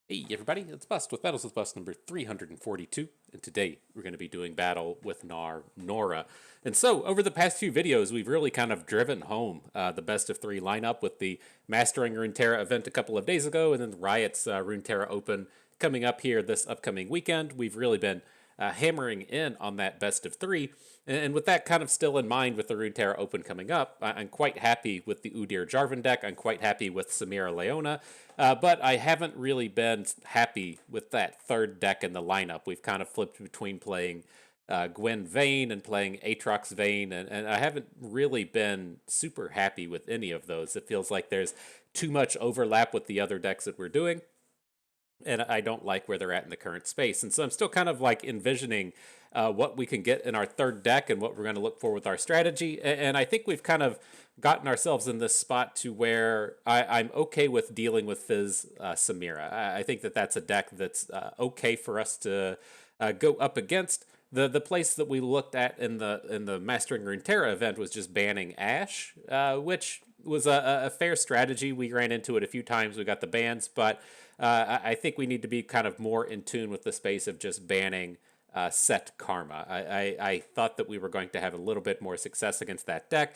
Hey everybody, it's Bust with Battles with Bust number 342, and today we're going to be doing battle with Gnar Nora. And so, over the past few videos, we've really kind of driven home the best of three lineup with the Mastering Runeterra event a couple of days ago, and then Riot's Runeterra Open coming up here this upcoming weekend. We've really been hammering in on that best of three. And with that kind of still in mind with the Runeterra Open coming up, I'm quite happy with the Udyr Jarvan deck. I'm quite happy with Samira Leona. But I haven't really been happy with that third deck in the lineup. We've kind of flipped between playing Gwen Vayne and playing Aatrox Vayne, and I haven't really been super happy with any of those. It feels like there's too much overlap with the other decks that we're doing, and I don't like where they're at in the current space. And so I'm still kind of like envisioning what we can get in our third deck and what we're going to look for with our strategy. And I think we've kind of gotten ourselves in this spot to where I'm okay with dealing with Fizz Samira. I think that that's a deck that's okay for us to go up against. The place that we looked at in the Mastering Runeterra event was just banning Ashe, which was a fair strategy. We ran into it a few times. We got the bans, but I think we need to be kind of more in tune with the space of just banning Sett Karma. I thought that we were going to have a little bit more success against that deck.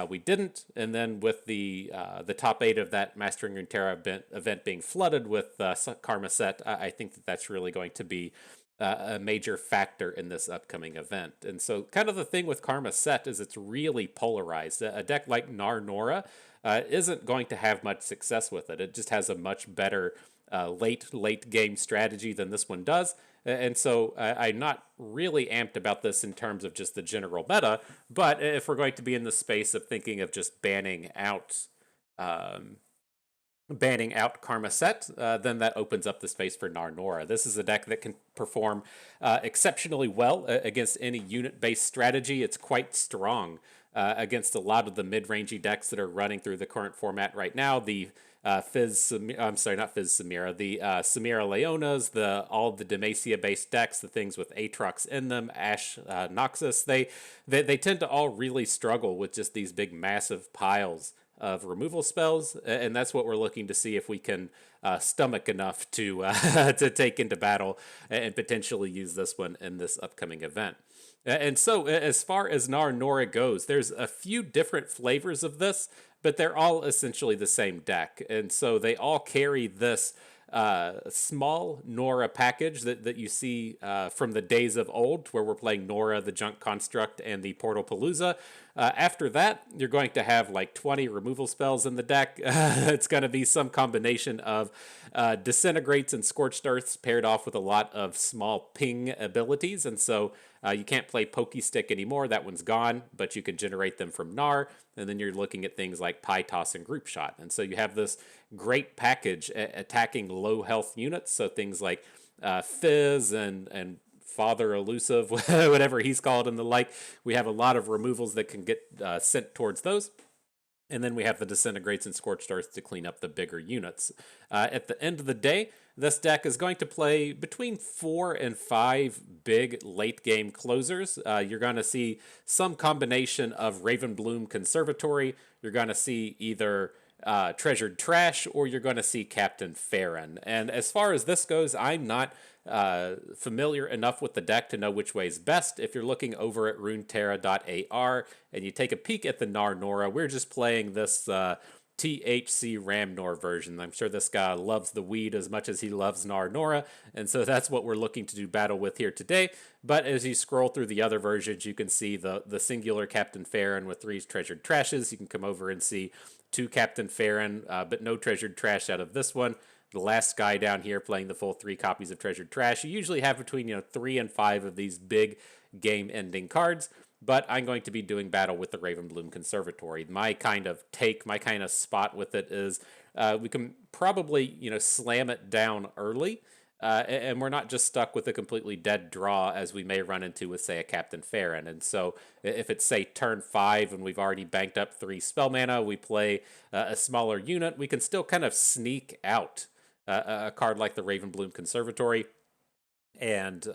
We didn't, and then with the top 8 of that Mastering Runeterra event being flooded with Karma Sett, I think that that's really going to be a major factor in this upcoming event. And so kind of the thing with Karma Sett is it's really polarized. A deck like Gnar Nora isn't going to have much success with it. It just has a much better late game strategy than this one does. And so I'm not really amped about this in terms of just the general meta, but if we're going to be in the space of thinking of just um, banning out Karma Sett, then that opens up the space for Gnar Nora. This is a deck that can perform exceptionally well against any unit-based strategy. It's quite strong against a lot of the mid-rangey decks that are running through the current format right now. The I'm sorry, not Fizz Samira. The Samira Leonas, all the Demacia-based decks, the things with Aatrox in them, Ashe Noxus, they tend to all really struggle with just these big, massive piles of removal spells, and that's what we're looking to see if we can stomach enough to to take into battle and potentially use this one in this upcoming event. And so, as far as Gnar Nora goes, there's a few different flavors of this, but they're all essentially the same deck, and so they all carry this small Nora package that you see from the days of old, where we're playing Nora, the Junk Construct, and the Portal Palooza. After that, you're going to have like 20 removal spells in the deck. It's going to be some combination of Disintegrates and Scorched Earths paired off with a lot of small ping abilities, and so you can't play Pokey Stick anymore. That one's gone, but you can generate them from Gnar, and then you're looking at things like Pie Toss and Group Shot. And so you have this great package attacking low health units, so things like Fizz and Father Elusive, whatever he's called, and the like. We have a lot of removals that can get sent towards those. And then we have the Disintegrates and Scorched Earth to clean up the bigger units. At the end of the day, this deck is going to play between 4 and 5 big late game closers. You're going to see some combination of Ravenbloom Conservatory. You're going to see either Treasured Trash, or you're going to see Captain Farron. And as far as this goes, I'm not familiar enough with the deck to know which way is best. If you're looking over at runeterra.ar and you take a peek at the Gnar Nora, we're just playing this THC Ramnor version. I'm sure this guy loves the weed as much as he loves Gnar Nora, and so that's what we're looking to do battle with here today. But as you scroll through the other versions, you can see the singular Captain Farron with 3 treasured trashes. You can come over and see 2 Captain Farron, but no treasured trash out of this one. The last guy down here playing the full 3 copies of Treasured Trash. You usually have between 3 and 5 of these big game-ending cards, but I'm going to be doing battle with the Ravenbloom Conservatory. My kind of spot with it is we can probably slam it down early, and we're not just stuck with a completely dead draw as we may run into with, say, a Captain Farron. And so if it's, say, turn 5 and we've already banked up 3 spell mana, we play a smaller unit, we can still kind of sneak out a card like the Ravenbloom Conservatory and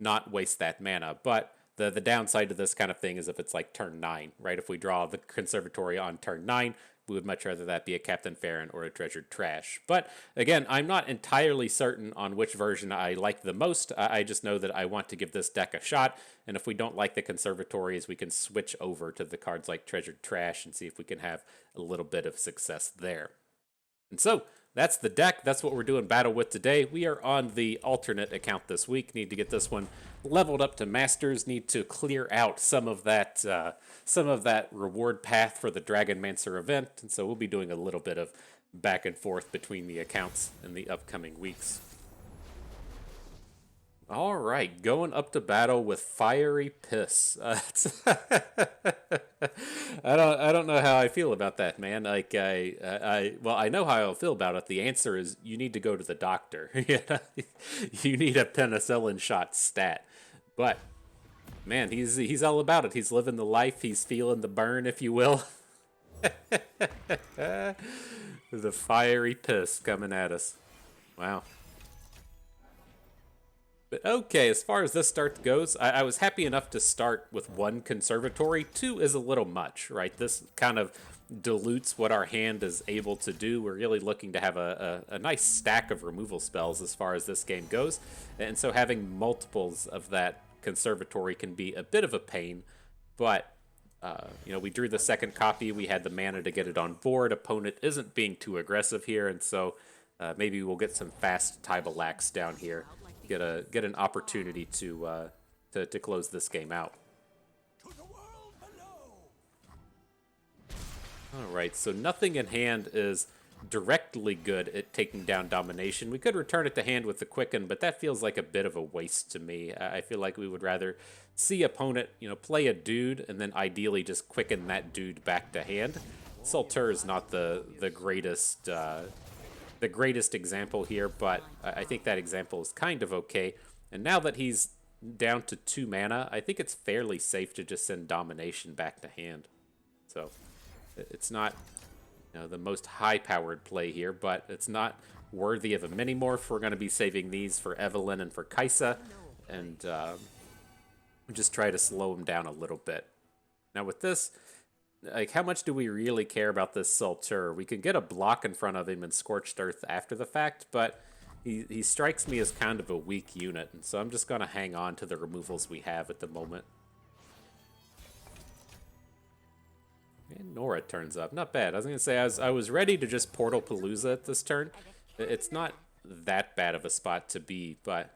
not waste that mana. But the downside to this kind of thing is if it's like turn 9, right? If we draw the Conservatory on turn 9, we would much rather that be a Captain Farron or a Treasured Trash. But again, I'm not entirely certain on which version I like the most. I just know that I want to give this deck a shot, and if we don't like the conservatories, we can switch over to the cards like Treasured Trash and see if we can have a little bit of success there. And so, that's the deck. That's what we're doing battle with today. We are on the alternate account this week. Need to get this one leveled up to Masters. Need to clear out some of that reward path for the Dragonmancer event. And so we'll be doing a little bit of back and forth between the accounts in the upcoming weeks. All right, going up to battle with Fiery Piss. I don't know how I feel about that, man. Like well, I know how I feel about it. The answer is you need to go to the doctor. You need a penicillin shot stat. But man, he's all about it. He's living the life. He's feeling the burn, if you will. The Fiery Piss coming at us. Wow. But okay, as far as this start goes, I was happy enough to start with one conservatory. Two is a little much, right? This kind of dilutes what our hand is able to do. We're really looking to have a nice stack of removal spells as far as this game goes. And so having multiples of that conservatory can be a bit of a pain. But, we drew the second copy. We had the mana to get it on board. Opponent isn't being too aggressive here. And so maybe we'll get some fast Tybalax down here. Get an opportunity to close this game out. All right, so nothing in hand is directly good at taking down domination. We could return it to hand with the Quicken, but that feels like a bit of a waste to me. I feel like we would rather see opponent, play a dude and then ideally just Quicken that dude back to hand. Solter is not the greatest. The greatest example here, but I think that example is kind of okay. And now that he's down to 2 mana, I think it's fairly safe to just send Domination back to hand. So it's not the most high-powered play here, but it's not worthy of a mini-morph. We're going to be saving these for Evelyn and for Kaisa, and just try to slow him down a little bit. Now with this, like, how much do we really care about this Solter? We can get a block in front of him and Scorched Earth after the fact, but he strikes me as kind of a weak unit, and so I'm just going to hang on to the removals we have at the moment. And Nora turns up. Not bad. I was going to say, I was ready to just Portal Palooza at this turn. It's not that bad of a spot to be, but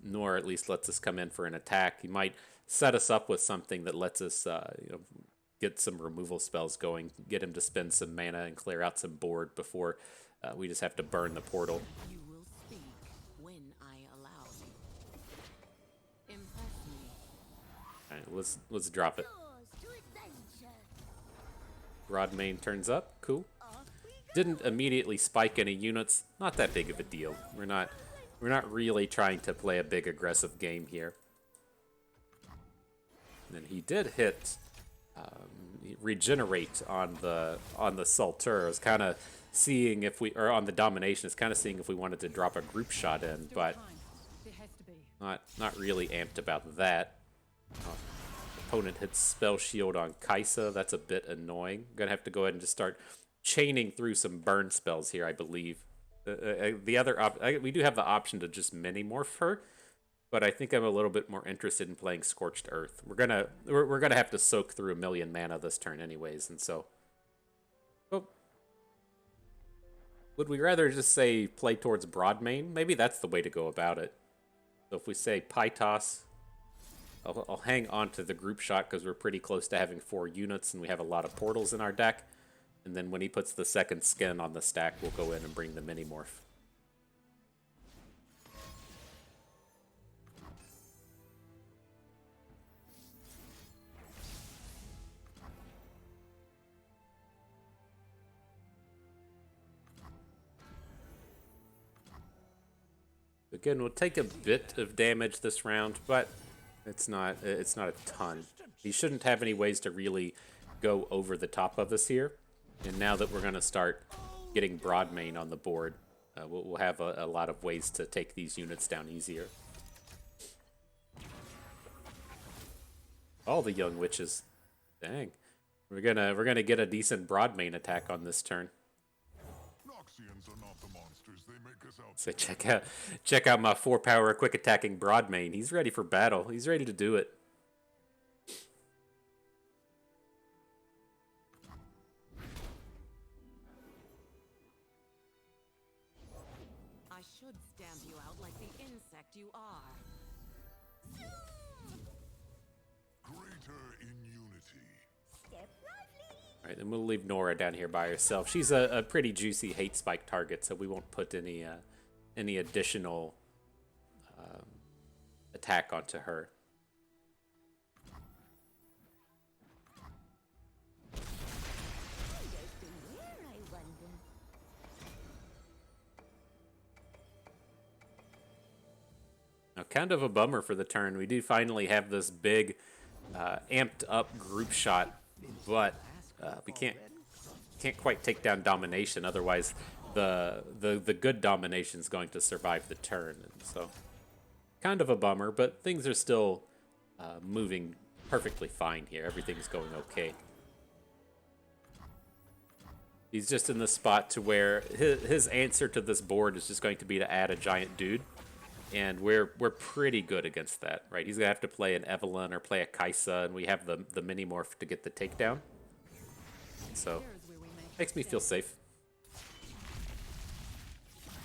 Nora at least lets us come in for an attack. He might set us up with something that lets us get some removal spells going, get him to spend some mana and clear out some board before we just have to burn the portal. You will speak when I allow. Impress me. All right, let's drop it. Broadmane turns up. Cool. Didn't immediately spike any units. Not that big of a deal. We're not really trying to play a big aggressive game here. And he did hit regenerate on the Solter. I was kind of seeing if we, or on the domination, it's kind of seeing if we wanted to drop a group shot in, but not really amped about that. Opponent hits Spell Shield on Kaisa. That's a bit annoying. Gonna have to go ahead and just start chaining through some burn spells here, I believe. The other we do have the option to just mini-morph her, but I think I'm a little bit more interested in playing Scorched Earth. We're gonna have to soak through 1 million mana this turn anyways, and so. Oh. Would we rather just say play towards Broadmane? Maybe that's the way to go about it. So if we say Pytos, I'll hang on to the group shot because we're pretty close to having 4 units and we have a lot of portals in our deck. And then when he puts the second skin on the stack, we'll go in and bring the mini-morph. Again, we'll take a bit of damage this round, but it's not a ton. He shouldn't have any ways to really go over the top of us here. And now that we're going to start getting Broadmane on the board, we'll have a lot of ways to take these units down easier. All the young witches. Dang. We're gonna get a decent broad main attack on this turn. Noxians are not the monsters they make us out. So check out my 4-power quick attacking broad main. He's ready for battle. He's ready to do it. I should stamp you out like the insect you are. Greater in unity. All right, then we'll leave Nora down here by herself. She's a pretty juicy hate spike target, so we won't put any additional attack onto her. Now, kind of a bummer for the turn. We do finally have this big, amped up group shot, but we can't quite take down domination. Otherwise, the good domination is going to survive the turn. And so, kind of a bummer, but things are still moving perfectly fine here. Everything's going okay. He's just in the spot to where his answer to this board is just going to be to add a giant dude. And we're pretty good against that, right? He's gonna have to play an Evelynn or play a Kai'Sa, and we have the mini morph to get the takedown. So makes me feel safe.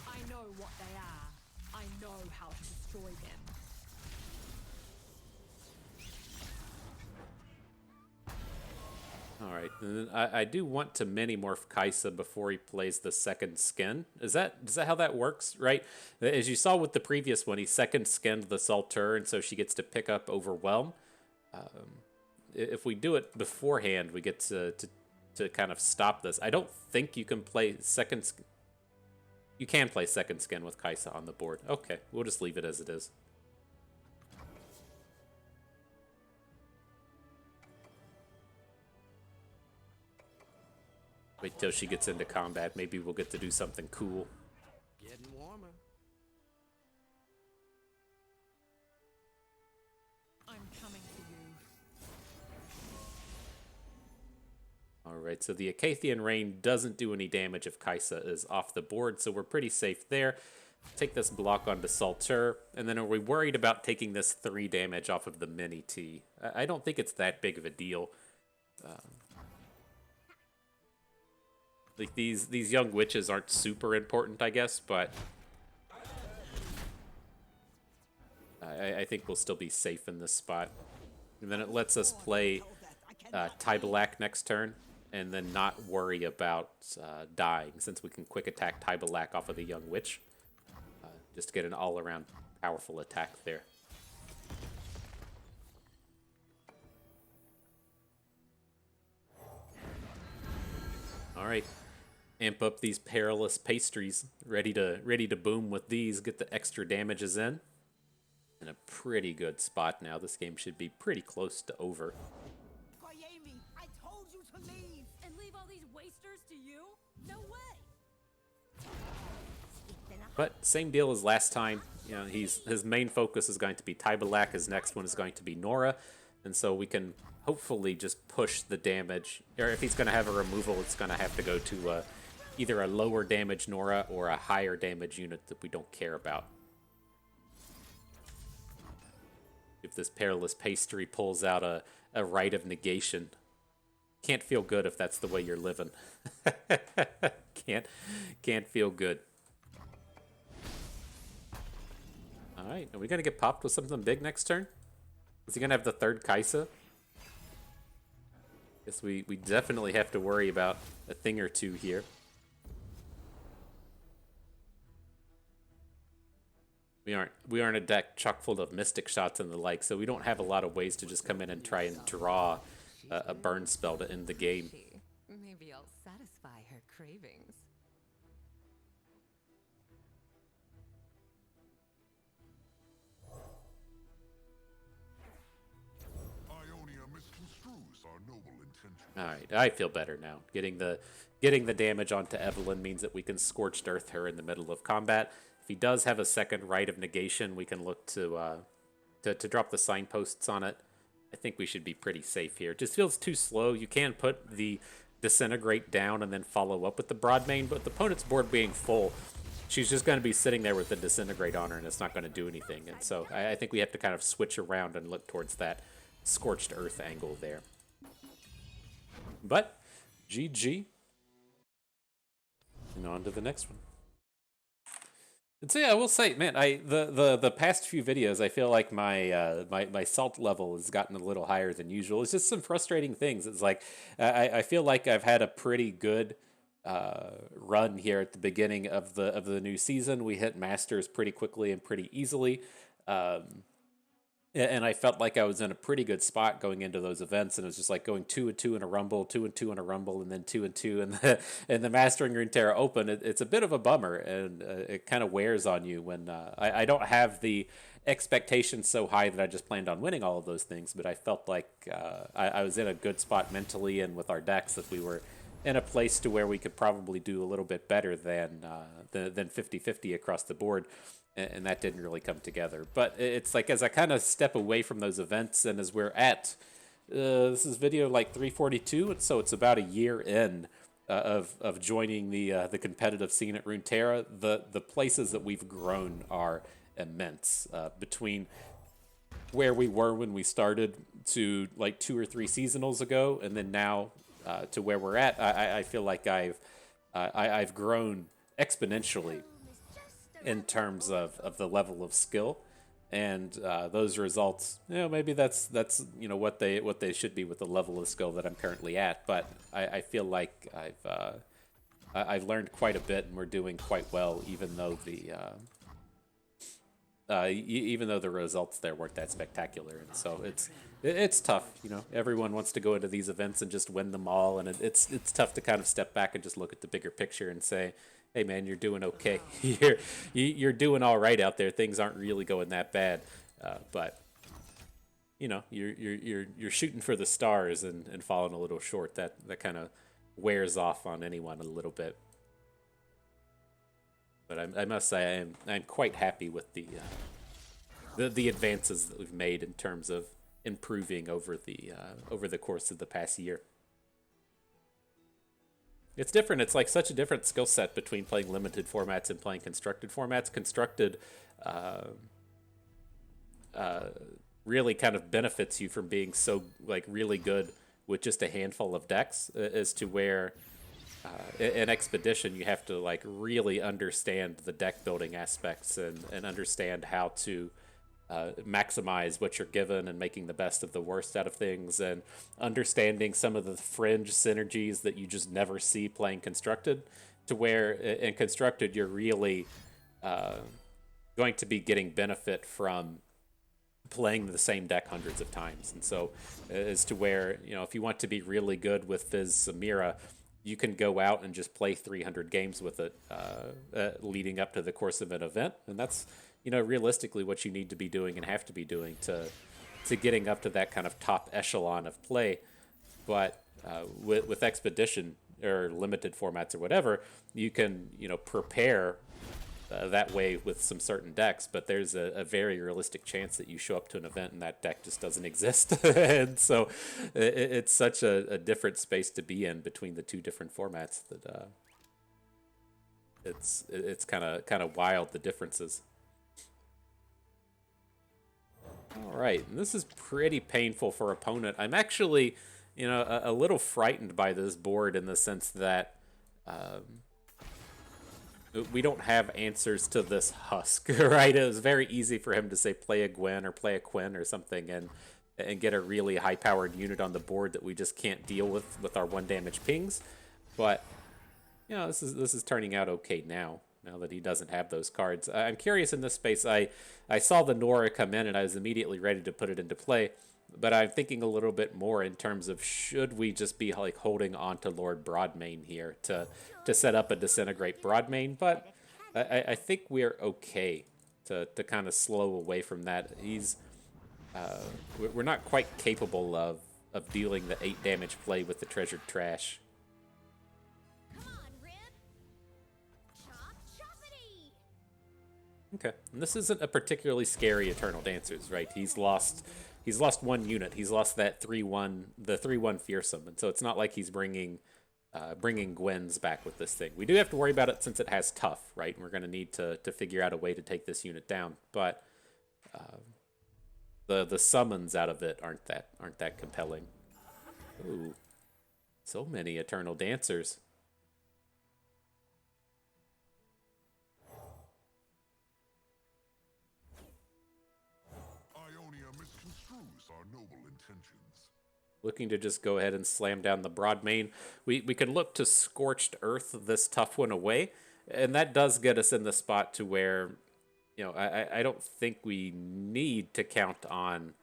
I know what they are. I know how to destroy them. All right, and then I do want to mini morph Kai'Sa before he plays the second skin. Is that how that works? Right, as you saw with the previous one, he second skinned the Salter, and so she gets to pick up Overwhelm. If we do it beforehand, we get to kind of stop this. I don't think you can play second. You can play second skin with Kai'Sa on the board. Okay, we'll just leave it as it is. Wait till she gets into combat. Maybe we'll get to do something cool. Getting warmer. I'm coming for you. Alright, so the Acathian Rain doesn't do any damage if Kai'Sa is off the board, so we're pretty safe there. Take this block onto Salter, and then are we worried about taking this 3 damage off of the mini T? I don't think it's that big of a deal. Like these young witches aren't super important, I guess, but I think we'll still be safe in this spot. And then it lets us play Tybalak next turn, and then not worry about dying, since we can quick attack Tybalak off of the young witch. Just to get an all-around powerful attack there. All right. Amp up these perilous pastries. Ready to boom with these. Get the extra damages in a pretty good spot now. This game should be pretty close to over. I told you to leave! And leave all these wasters to you? No way! But same deal as last time. You know, his main focus is going to be Tybalak. His next one is going to be Nora, and so we can hopefully just push the damage. Or if he's going to have a removal, it's going to have to go to either a lower damage Nora or a higher damage unit that we don't care about. If this perilous pastry pulls out a rite of negation, can't feel good if that's the way you're living. Can't feel good. All right, are we gonna get popped with something big next turn? Is he gonna have the third Kai'Sa? Guess we definitely have to worry about a thing or two here. We aren't a deck chock full of mystic shots and the like, so we don't have a lot of ways to just come in and try and draw a burn spell to end the game. Maybe I'll satisfy her cravings. Ionia misconstrues our noble intentions. All right, I feel better now. Getting the damage onto Evelynn means that we can Scorched Earth her in the middle of combat. If he does have a second Rite of Negation, we can look to drop the signposts on it I think we should be pretty safe here. It just feels too slow. You can put the Disintegrate down and then follow up with the Broadmane, but the opponent's board being full, she's just going to be sitting there with the Disintegrate on her, and it's not going to do anything. And so I think we have to kind of switch around and look towards that Scorched Earth angle there. But GG. And on to the next one. And so yeah, I will say, man, the past few videos, I feel like my salt level has gotten a little higher than usual. It's just some frustrating things. It's like I feel like I've had a pretty good run here at the beginning of the new season. We hit Masters pretty quickly and pretty easily. And I felt like I was in a pretty good spot going into those events, and it was just like going 2-2 in a Rumble, 2-2 in a Rumble, and then 2-2 in the Mastering Runeterra Open. It's a bit of a bummer, and it kind of wears on you when I don't have the expectations so high that I just planned on winning all of those things, but I felt like I was in a good spot mentally and with our decks that we were in a place to where we could probably do a little bit better than 50-50 across the board. And that didn't really come together. But it's like as I kind of step away from those events, and as we're at this is video like 342, and so it's about a year in of joining the competitive scene at Runeterra. The places that we've grown are immense. Between where we were when we started to like 2 or 3 seasonals ago, and then now to where we're at, I feel like I've grown exponentially in terms of the level of skill, and those results, maybe that's what they should be with the level of skill that I'm currently at. But I feel like I've learned quite a bit, and we're doing quite well, even though the results there weren't that spectacular. And so it's tough. Everyone wants to go into these events and just win them all, and it's tough to kind of step back and just look at the bigger picture and say, hey man, you're doing okay. You're doing all right out there. Things aren't really going that bad, but you're shooting for the stars and falling a little short. That kind of wears off on anyone a little bit. But I must say I'm quite happy with the advances that we've made in terms of improving over the course of the past year. It's different. It's like such a different skill set between playing limited formats and playing constructed formats. Constructed really kind of benefits you from being so like really good with just a handful of decks, as to where in Expedition you have to like really understand the deck building aspects and understand how to maximize what you're given and making the best of the worst out of things, and understanding some of the fringe synergies that you just never see playing Constructed, to where in Constructed you're really going to be getting benefit from playing the same deck hundreds of times. And so as to where, if you want to be really good with Fizz Samira, you can go out and just play 300 games with it leading up to the course of an event, and that's realistically what you need to be doing and have to be doing to getting up to that kind of top echelon of play. But with Expedition or limited formats or whatever, you can prepare that way with some certain decks, but there's a very realistic chance that you show up to an event and that deck just doesn't exist. And so it's such a different space to be in between the two different formats that it's kind of wild, the differences. All right, and this is pretty painful for opponent. I'm actually, a little frightened by this board in the sense that we don't have answers to this Husk, right? It was very easy for him to say play a Gwen or play a Quinn or something and get a really high-powered unit on the board that we just can't deal with our 1 damage pings. But, this is turning out okay now that he doesn't have those cards. I'm curious in this space. I saw the Nora come in and I was immediately ready to put it into play, but I'm thinking a little bit more in terms of should we just be like holding on to Lord Broadmane here to set up a Disintegrate Broadmane. But I think we're okay to kind of slow away from that. We're not quite capable of dealing the 8 damage play with the Treasured Trash. Okay, and this isn't a particularly scary Eternal Dancers, right? He's lost he's lost one unit. He's lost that 3-1, the 3-1 fearsome, and so it's not like he's bringing Gwen's back with this thing. We do have to worry about it since it has tough, right? And we're going to need to figure out a way to take this unit down. But the summons out of it aren't that compelling. Ooh, so many Eternal Dancers. Ionia misconstrues our noble intentions. Looking to just go ahead and slam down the broad main. We could look to Scorched Earth this tough one away, and that does get us in the spot to where, you know, I don't think we need to count on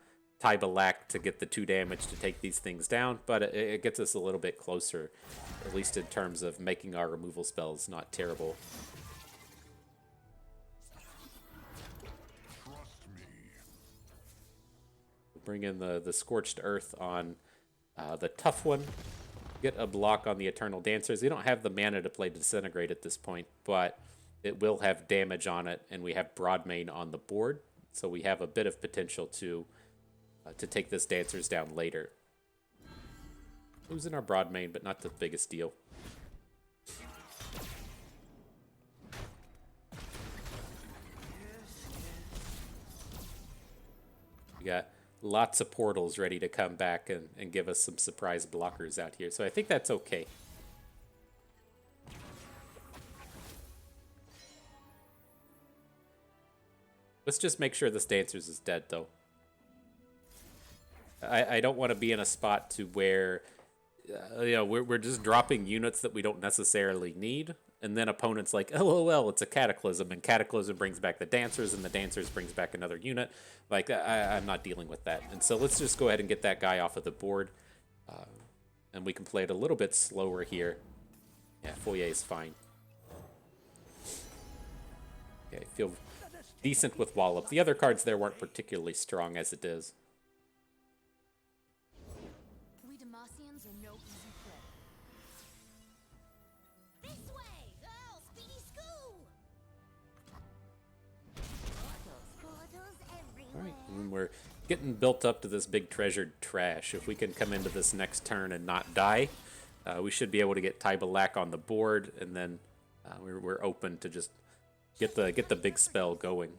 Tybalak to get the 2 damage to take these things down, but it gets us a little bit closer, at least in terms of making our removal spells not terrible. Trust me. Bring in the Scorched Earth on the tough one. Get a block on the Eternal Dancers. We don't have the mana to play Disintegrate at this point, but it will have damage on it, and we have Broadmane on the board, so we have a bit of potential to take this Dancers down later. Losing our Broadmane, but not the biggest deal. We got lots of portals ready to come back and give us some surprise blockers out here. So I think that's okay. Let's just make sure this Dancers is dead, though. I don't want to be in a spot to where you know, we're just dropping units that we don't necessarily need, and then opponents like, LOL, it's a Cataclysm, and Cataclysm brings back the Dancers, and the Dancers brings back another unit. Like, I'm not dealing with that. And so let's just go ahead and get that guy off of the board, and we can play it a little bit slower here. Yeah, Foyer is fine. Okay, feel decent with Wallop. The other cards there weren't particularly strong as it is. We Demacians are no easy prey. This way! Oh, speedy scoo! Portals everywhere. All right, and we're getting built up to this big treasured trash. If we can come into this next turn and not die, we should be able to get Tybalak on the board, and then we're open to just get the big spell going.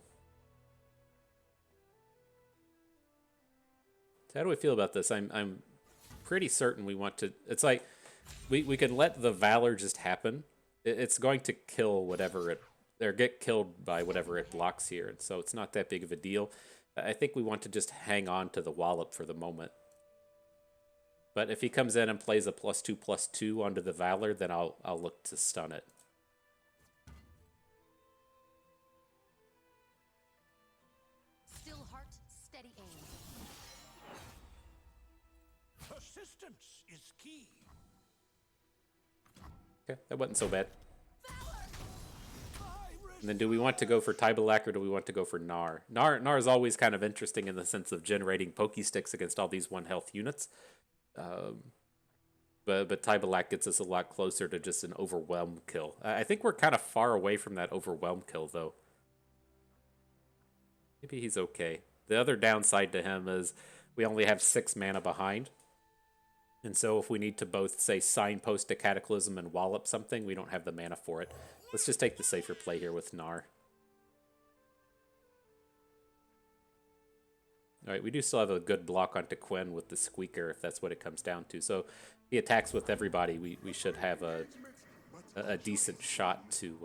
So how do we feel about this? I'm pretty certain we want to. It's like we can let the Valor just happen. It's going to kill whatever it, or get killed by whatever it blocks here, and so it's not that big of a deal. I think we want to just hang on to the Wallop for the moment. But if he comes in and plays a +2/+2 onto the Valor, then I'll look to stun it. Still heart, steady aim. Persistence is key. Okay, that wasn't so bad. And then do we want to go for Tybalak or do we want to go for Gnar? Gnar is always kind of interesting in the sense of generating Pokey Sticks against all these 1 health units. But Tybalak gets us a lot closer to just an Overwhelm kill. I think we're kind of far away from that Overwhelm kill, though. Maybe he's okay. The other downside to him is we only have 6 mana behind. And so if we need to both, say, Signpost a Cataclysm and Wallop something, we don't have the mana for it. Let's just take the safer play here with Gnar. Alright, we do still have a good block onto Quinn with the Squeaker, if that's what it comes down to. So if he attacks with everybody, we should have a decent shot to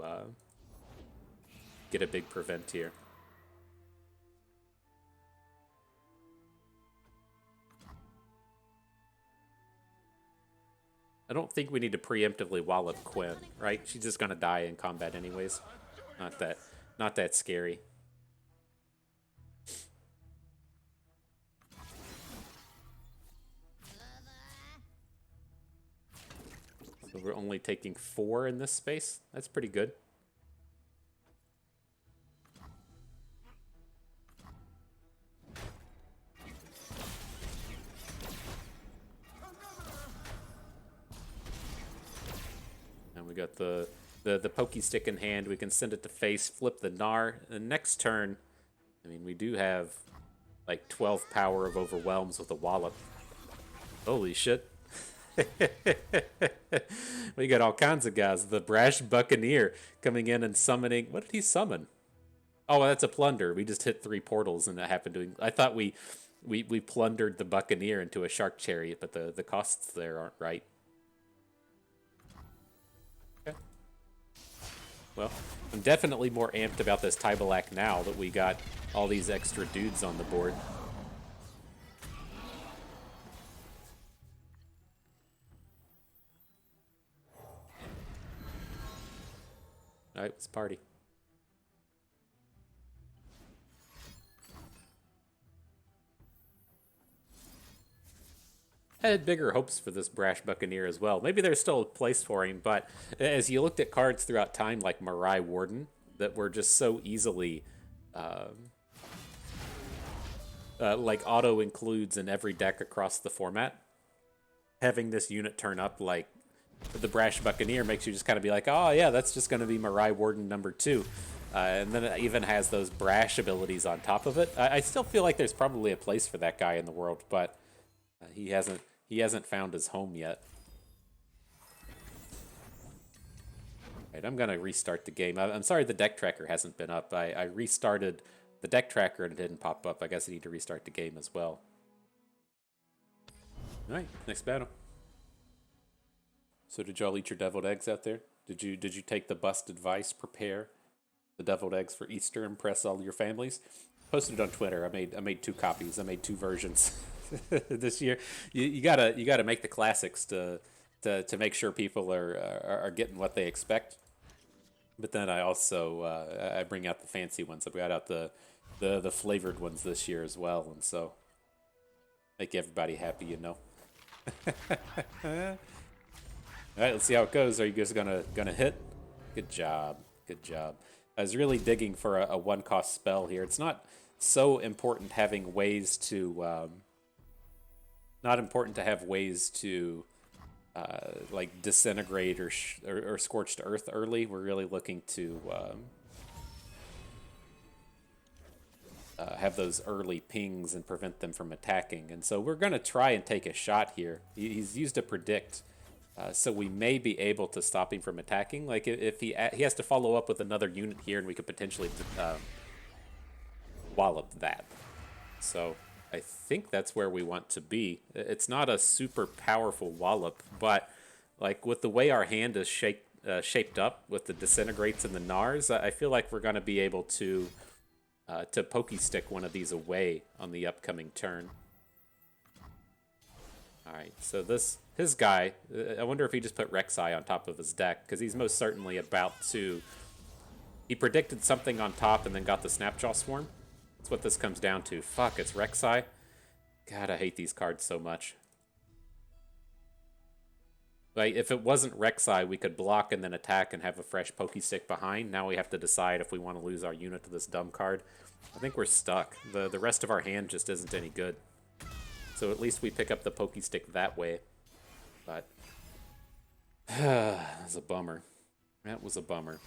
get a big prevent here. I don't think we need to preemptively Wallop Quinn, right? She's just gonna die in combat anyways. Not that scary. So we're only taking 4 in this space. That's pretty good. And we got the Pokey Stick in hand. We can send it to face, flip the Gnar. The next turn, I mean, we do have like 12 power of overwhelms with a wallop. Holy shit. We got all kinds of guys. The Brash Buccaneer coming in and summoning. What did he summon? Oh, that's a plunder. We just hit 3 portals and that happened to. I thought we plundered the Buccaneer into a Shark Chariot, but the costs there aren't right. Okay. Well, I'm definitely more amped about this Tybalak now that we got all these extra dudes on the board. Alright, let's party. I had bigger hopes for this Brash Buccaneer as well. Maybe there's still a place for him, but as you looked at cards throughout time like Mirai Warden that were just so easily like auto includes in every deck across the format, having this unit turn up like the Brash Buccaneer makes you just kind of be like, oh yeah, that's just going to be Mirai Warden number 2. And then it even has those Brash abilities on top of it. I still feel like there's probably a place for that guy in the world, but he hasn't found his home yet. Right, I'm going to restart the game. I'm sorry the deck tracker hasn't been up. I restarted the deck tracker and it didn't pop up. I guess I need to restart the game as well. Alright, next battle. So did y'all eat your deviled eggs out there? Did you take the bust advice, prepare the deviled eggs for Easter, impress all your families? Posted it on Twitter. I made 2 copies. I made 2 versions this year. You gotta make the classics to make sure people are getting what they expect. But then I also I bring out the fancy ones. I brought out the flavored ones this year as well, and so make everybody happy, you know. All right, let's see how it goes. Are you guys gonna hit? Good job, good job. I was really digging for a 1-cost spell here. It's not so important having ways to like disintegrate or scorched earth early. We're really looking to have those early pings and prevent them from attacking. And so we're gonna try and take a shot here. He's used a predict. So we may be able to stop him from attacking. Like if he has to follow up with another unit here, and we could potentially wallop that. So I think that's where we want to be. It's not a super powerful wallop, but like with the way our hand is shaped up with the disintegrates and the Gnars, I feel like we're going to be able to pokey stick one of these away on the upcoming turn. All right, so his guy, I wonder if he just put Rek'Sai on top of his deck, because he's most certainly about to... He predicted something on top and then got the Snapjaw Swarm. That's what this comes down to. Fuck, it's Rek'Sai. God, I hate these cards so much. Like, if it wasn't Rek'Sai, we could block and then attack and have a fresh Pokey Stick behind. Now we have to decide if we want to lose our unit to this dumb card. I think we're stuck. The rest of our hand just isn't any good. So at least we pick up the Pokey Stick that way. But that was a bummer. That was a bummer.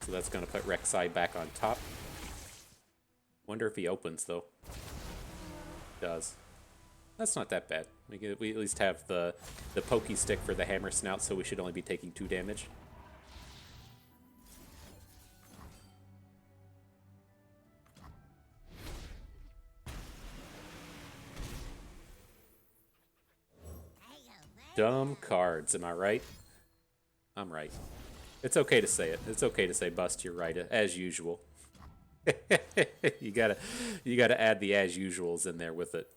So that's going to put Rek'Sai back on top. Wonder if he opens, though. Does. That's not that bad. We at least have the Pokey Stick for the Hammer Snout, so we should only be taking 2 damage. Dumb cards, am I right? I'm right. It's okay to say it. It's okay to say, Bust, you're right, as usual. you gotta add the as usuals in there with it.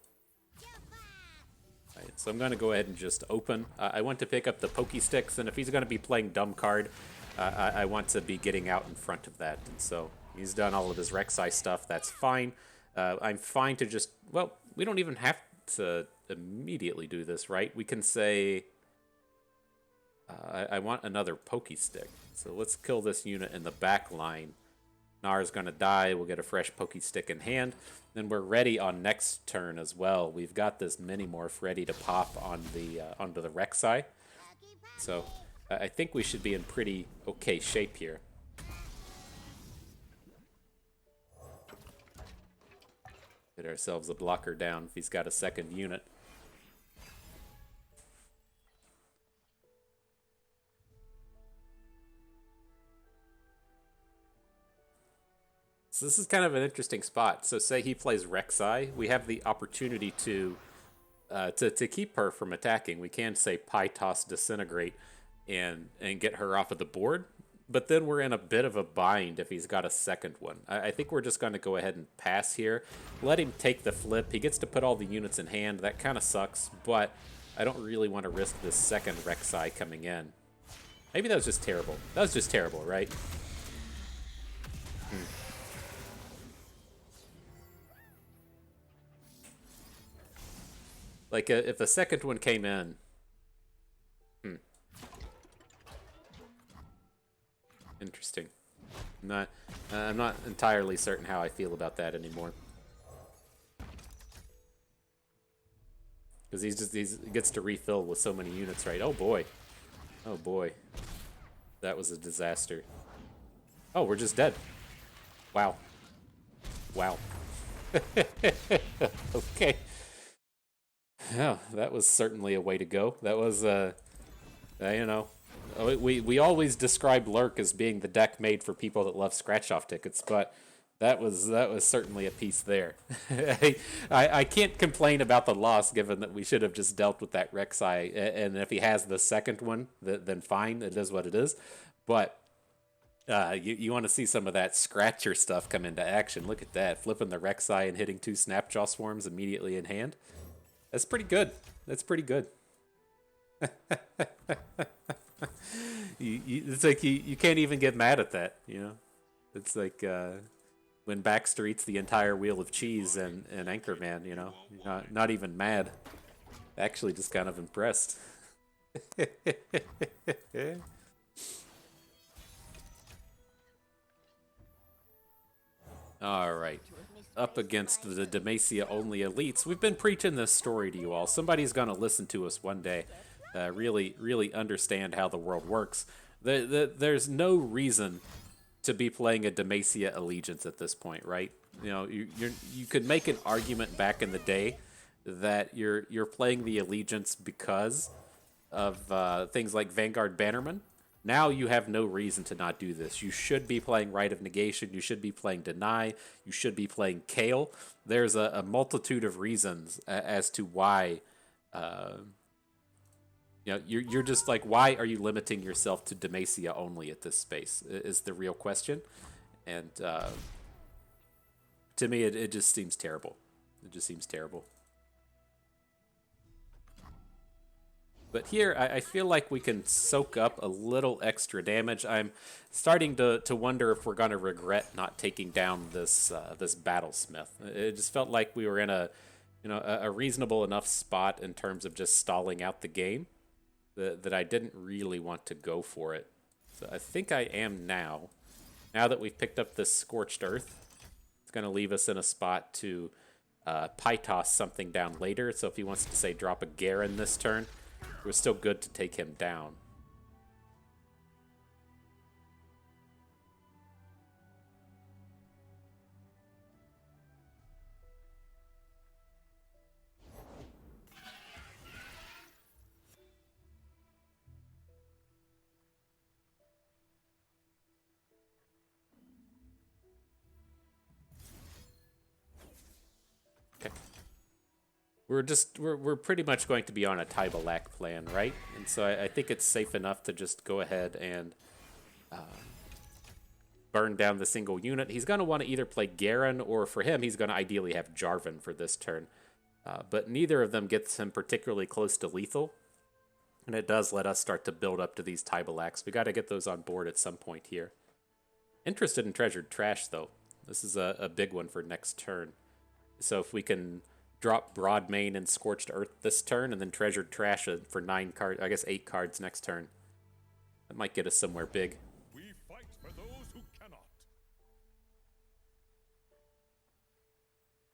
Right, so I'm gonna go ahead and just open. I want to pick up the Pokey Sticks, and if he's gonna be playing dumb card, I want to be getting out in front of that. And so he's done all of his Rek'Sai stuff. That's fine. I'm fine to just, well, we don't even have to immediately do this, right? We can say I want another Pokey Stick, so let's kill this unit in the back line. Gnar's gonna die. We'll get a fresh Pokey Stick in hand. Then we're ready on next turn as well. We've got this mini morph ready to pop on the onto the Rek'Sai, so I think we should be in pretty okay shape here. Get ourselves a blocker down if he's got a second unit. So this is kind of an interesting spot. So say he plays Rek'Sai, we have the opportunity to keep her from attacking. We can say Pie Toss Disintegrate and get her off of the board. But then we're in a bit of a bind if he's got a second one. I think we're just going to go ahead and pass here. Let him take the flip. He gets to put all the units in hand. That kind of sucks, but I don't really want to risk this second Rek'Sai coming in. Maybe that was just terrible. That was just terrible, right? Like, if the second one came in... Interesting. I'm not entirely certain how I feel about that anymore. Because he gets to refill with so many units, right? Oh boy. Oh boy. That was a disaster. Oh, we're just dead. Wow. Wow. Okay. Yeah, that was certainly a way to go. That was, you know, we always describe Lurk as being the deck made for people that love scratch-off tickets, but that was certainly a piece there. I can't complain about the loss, given that we should have just dealt with that Rek'Sai, and if he has the second one, then fine, it is what it is. But you want to see some of that scratcher stuff come into action. Look at that, flipping the Rek'Sai and hitting 2 Snapjaw Swarms immediately in hand. That's pretty good. That's pretty good. It's like you can't even get mad at that, you know? It's like when Baxter eats the entire wheel of cheese and Anchorman, you know? Not even mad. Actually just kind of impressed. Alright. Up against the Demacia-only elites. We've been preaching this story to you all. Somebody's going to listen to us one day. Really understand how the world works. There's no reason to be playing a Demacia allegiance at this point, right? You know, you could make an argument back in the day that you're playing the allegiance because of things like Vanguard Bannerman. Now you have no reason to not do this. You should be playing Rite of Negation. You should be playing Deny. You should be playing Kale. There's a multitude of reasons as to why. You know, you're just like, why are you limiting yourself to Demacia only at this space? Is the real question, and to me, it just seems terrible. It just seems terrible. But here, I feel like we can soak up a little extra damage. I'm starting to wonder if we're going to regret not taking down this this Battlesmith. It just felt like we were in a reasonable enough spot in terms of just stalling out the game that I didn't really want to go for it. So I think I am now. Now that we've picked up this Scorched Earth, it's going to leave us in a spot to pie toss something down later. So if he wants to, say, drop a Garen this turn, it was still good to take him down. Okay. We're pretty much going to be on a Tybalak plan, right? And so I think it's safe enough to just go ahead and burn down the single unit. He's going to want to either play Garen, or for him, he's going to ideally have Jarvan for this turn. But neither of them gets him particularly close to lethal. And it does let us start to build up to these Tybalaks. We got to get those on board at some point here. Interested in Treasured Trash, though. This is a big one for next turn. So if we can drop Broadmane and Scorched Earth this turn, and then Treasured Trash for 9 cards, I guess 8 cards next turn, that might get us somewhere big. We fight for those who cannot.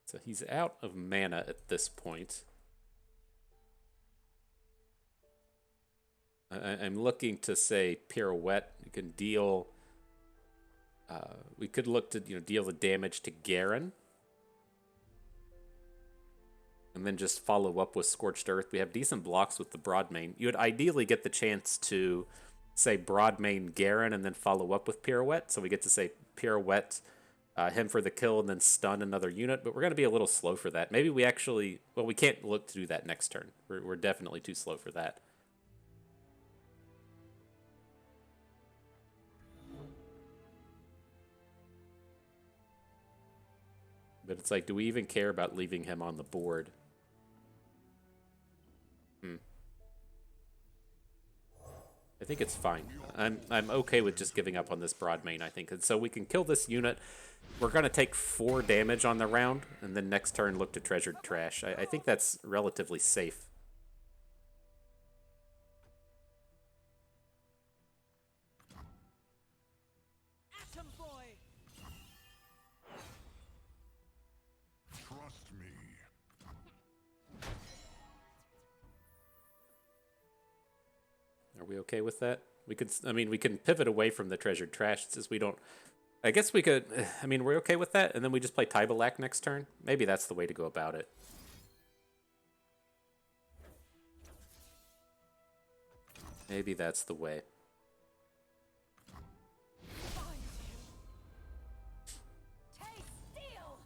So he's out of mana at this point. I'm looking to, say, Pirouette. You can deal... we could look to deal the damage to Garen. and then just follow up with Scorched Earth. We have decent blocks with the broad main. You would ideally get the chance to say broad main Garen and then follow up with Pirouette. So we get to say Pirouette him for the kill and then stun another unit. But we're going to be a little slow for that. Maybe we actually... Well, we can't look to do that next turn. We're definitely too slow for that. But it's like, do we even care about leaving him on the board? I think it's fine. I'm okay with just giving up on this broad main, I think. And so we can kill this unit. We're going to take 4 damage on the round, and then next turn look to Treasured Trash. I think that's relatively safe. Atom boy. Trust me. Are we okay with that? We could, I mean, we can pivot away from the Treasured Trash since we don't... I guess we could... I mean, we're okay with that, and then we just play Tybalak next turn? Maybe that's the way to go about it. Maybe that's the way. Taste steel.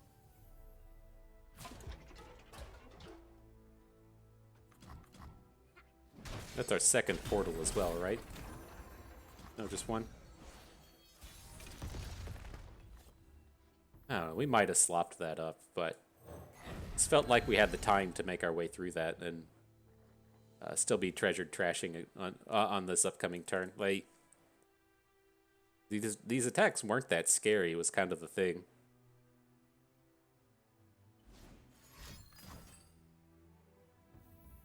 That's our second portal as well, right? No, just one? Oh, we might have slopped that up, but it's felt like we had the time to make our way through that and still be treasured trashing on this upcoming turn. Like, these attacks weren't that scary, was kind of the thing.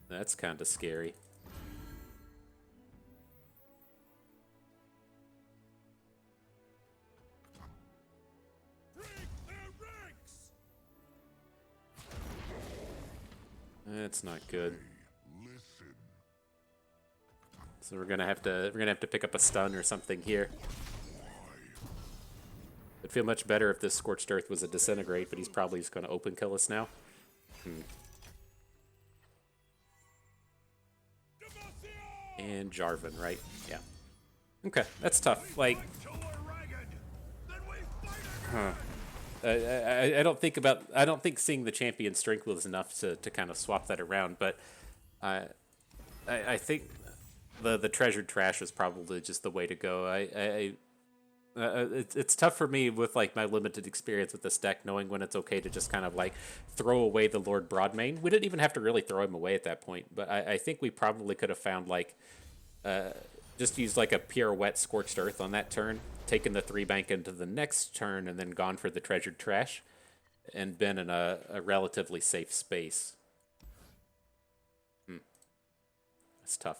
That's kind of scary. That's not good. Listen. So we're gonna have to pick up a stun or something here. It'd feel much better if this Scorched Earth was a Disintegrate, but he's probably just gonna open kill us now. And Jarvan, right? Yeah. Okay, that's tough. Like, I don't think seeing the champion strength was enough to kind of swap that around, but I think the treasured trash is probably just the way to go. It's tough for me with like my limited experience with this deck, knowing when it's okay to just kind of like throw away the Lord Broadmain. We didn't even have to really throw him away at that point, but I think we probably could have found like just used like a Pirouette Scorched Earth on that turn, taken the 3-bank into the next turn, and then gone for the treasured trash, and been in a relatively safe space. That's tough.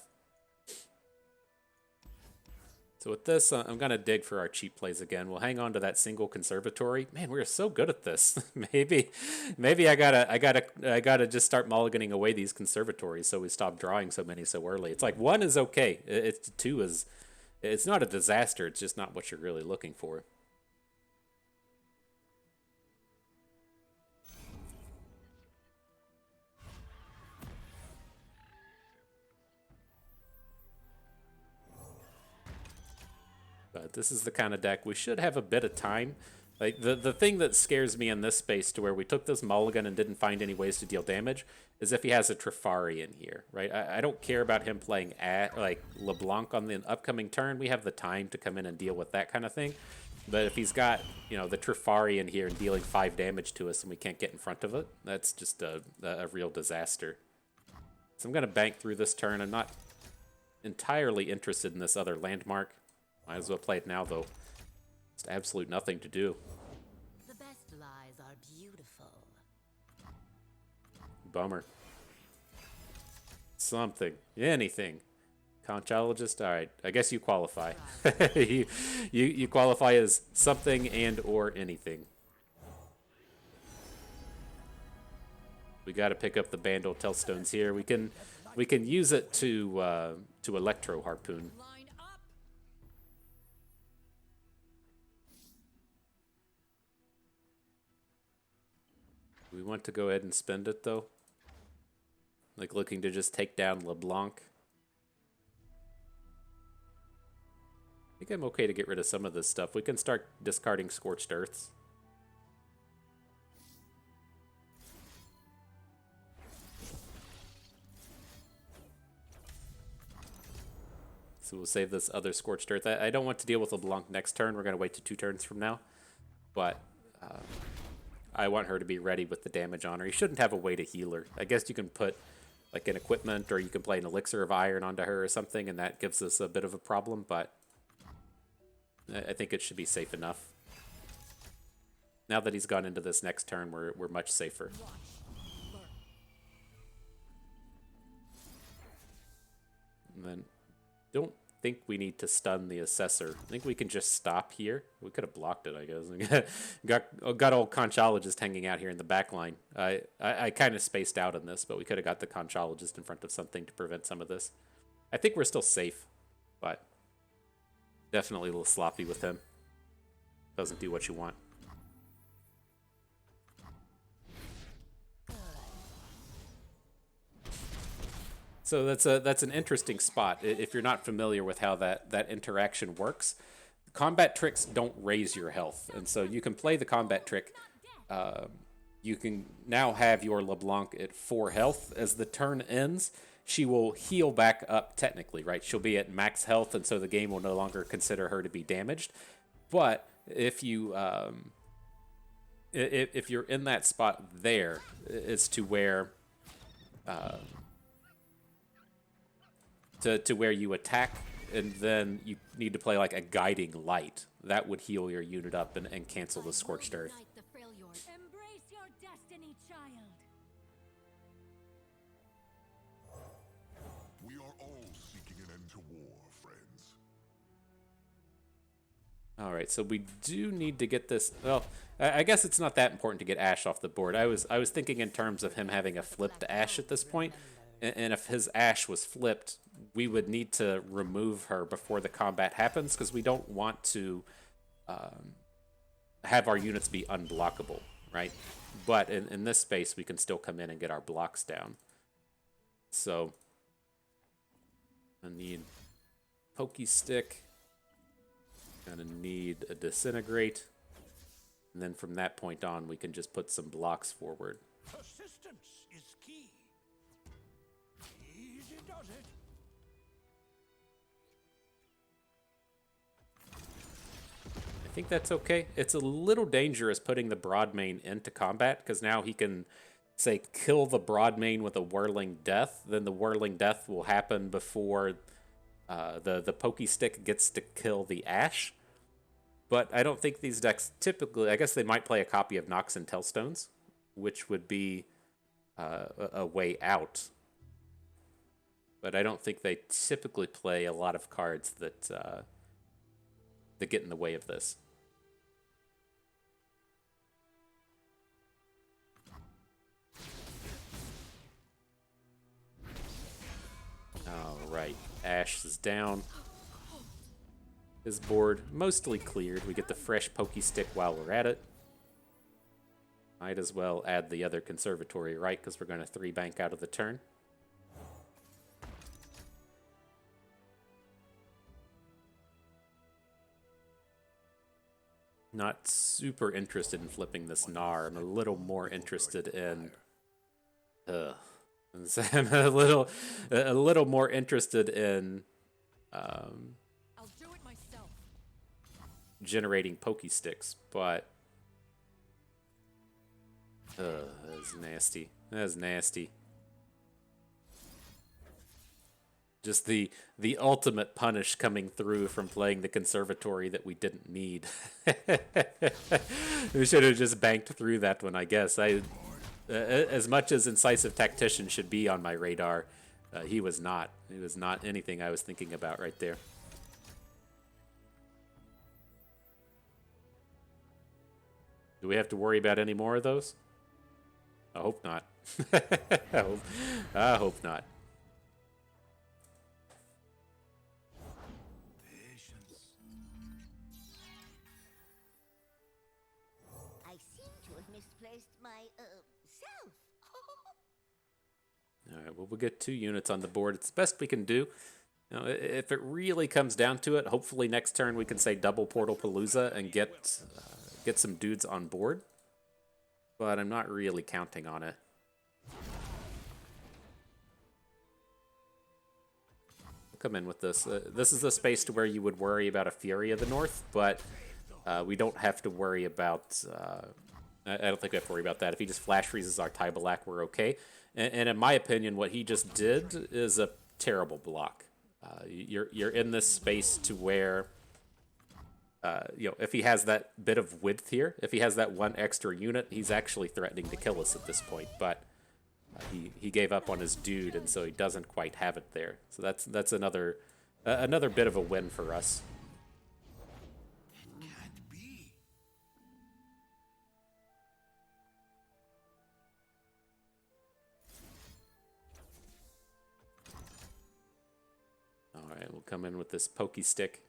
So with this, I'm gonna dig for our cheap plays again. We'll hang on to that single conservatory. Man, we're so good at this. maybe I gotta just start mulliganing away these conservatories so we stop drawing so many so early. It's like 1 is okay. It's 2 is, it's not a disaster. It's just not what you're really looking for. But this is the kind of deck we should have a bit of time. Like the thing that scares me in this space to where we took this mulligan and didn't find any ways to deal damage is if he has a Trifari in here, right? I don't care about him playing like LeBlanc on the upcoming turn. We have the time to come in and deal with that kind of thing. But if he's got, you know, the Trifari in here and dealing 5 damage to us and we can't get in front of it, that's just a real disaster. So I'm going to bank through this turn. I'm not entirely interested in this other landmark. Might as well play it now, though. Just absolute nothing to do. The best lies are beautiful. Bummer. Something. Anything. Conchologist? Alright, I guess you qualify. you qualify as something and or anything. We gotta pick up the Bandle Tellstones here. We can use it to Electro Harpoon. We want to go ahead and spend it, though. Like looking to just take down LeBlanc. I think I'm okay to get rid of some of this stuff. We can start discarding Scorched Earths. So we'll save this other Scorched Earth. I don't want to deal with LeBlanc next turn. We're going to wait to 2 turns from now. But I want her to be ready with the damage on her. You shouldn't have a way to heal her. I guess you can put like an equipment, or you can play an Elixir of Iron onto her or something, and that gives us a bit of a problem, but I think it should be safe enough. Now that he's gone into this next turn, we're much safer. And then don't think we need to stun the Assessor. I think we can just stop here. We could have blocked it, I guess. got old Conchologist hanging out here in the back line. I kind of spaced out on this, but we could have got the Conchologist in front of something to prevent some of this. I think we're still safe, but definitely a little sloppy with him. Doesn't do what you want. So that's an interesting spot. If you're not familiar with how that interaction works, combat tricks don't raise your health, and so you can play the combat trick. You can now have your LeBlanc at 4 health. As the turn ends, she will heal back up technically, right? She'll be at max health, and so the game will no longer consider her to be damaged. But if you if you're in that spot there, it's to where to where you attack, and then you need to play like a guiding light. That would heal your unit up and cancel the Scorched Earth. Embrace your destiny, child. We are all seeking an end to war, friends. Alright, so we do need to get this... Well, I guess it's not that important to get Ashe off the board. I was thinking in terms of him having a flipped Ashe at this point, and if his Ashe was flipped, we would need to remove her before the combat happens, because we don't want to have our units be unblockable, right? But in this space, we can still come in and get our blocks down. So, I need Pokey Stick. Gonna need a Disintegrate. And then from that point on, we can just put some blocks forward. Persistence is key. Easy does it. I think that's okay. It's a little dangerous putting the Broadmane into combat, because now he can, say, kill the Broadmane with a Whirling Death. Then the Whirling Death will happen before the Pokey Stick gets to kill the Ashe. But I don't think these decks typically... I guess they might play a copy of Nox and Tellstones, which would be a way out. But I don't think they typically play a lot of cards that get in the way of this. Alright, Ashe is down. His board mostly cleared. We get the fresh Pokey Stick while we're at it. Might as well add the other Conservatory, right? Because we're going to 3-bank out of the turn. Not super interested in flipping this Gnar. I'm a little more interested in... I'm a little more interested in I'll do it myself. generating Pokey Sticks, but that's nasty. That's nasty. Just the ultimate punish coming through from playing the Conservatory that we didn't need. We should have just banked through that one, I guess. As much as Incisive Tactician should be on my radar, he was not. He was not anything I was thinking about right there. Do we have to worry about any more of those? I hope not. I hope not. I seem to have misplaced my self. Alright, well, we'll get 2 units on the board. It's the best we can do. You know, if it really comes down to it, hopefully next turn we can say double Portal Palooza and get some dudes on board. But I'm not really counting on it. We'll come in with this. This is the space to where you would worry about a Fury of the North, but we don't have to worry about... I don't think we have to worry about that. If he just flash freezes our Tybalack, we're okay. And in my opinion, what he just did is a terrible block. You're in this space to where, you know, if he has that bit of width here, if he has that 1 extra unit, he's actually threatening to kill us at this point. But he gave up on his dude, and so he doesn't quite have it there. So that's another bit of a win for us. Can't be. All right, we'll come in with this Pokey stick.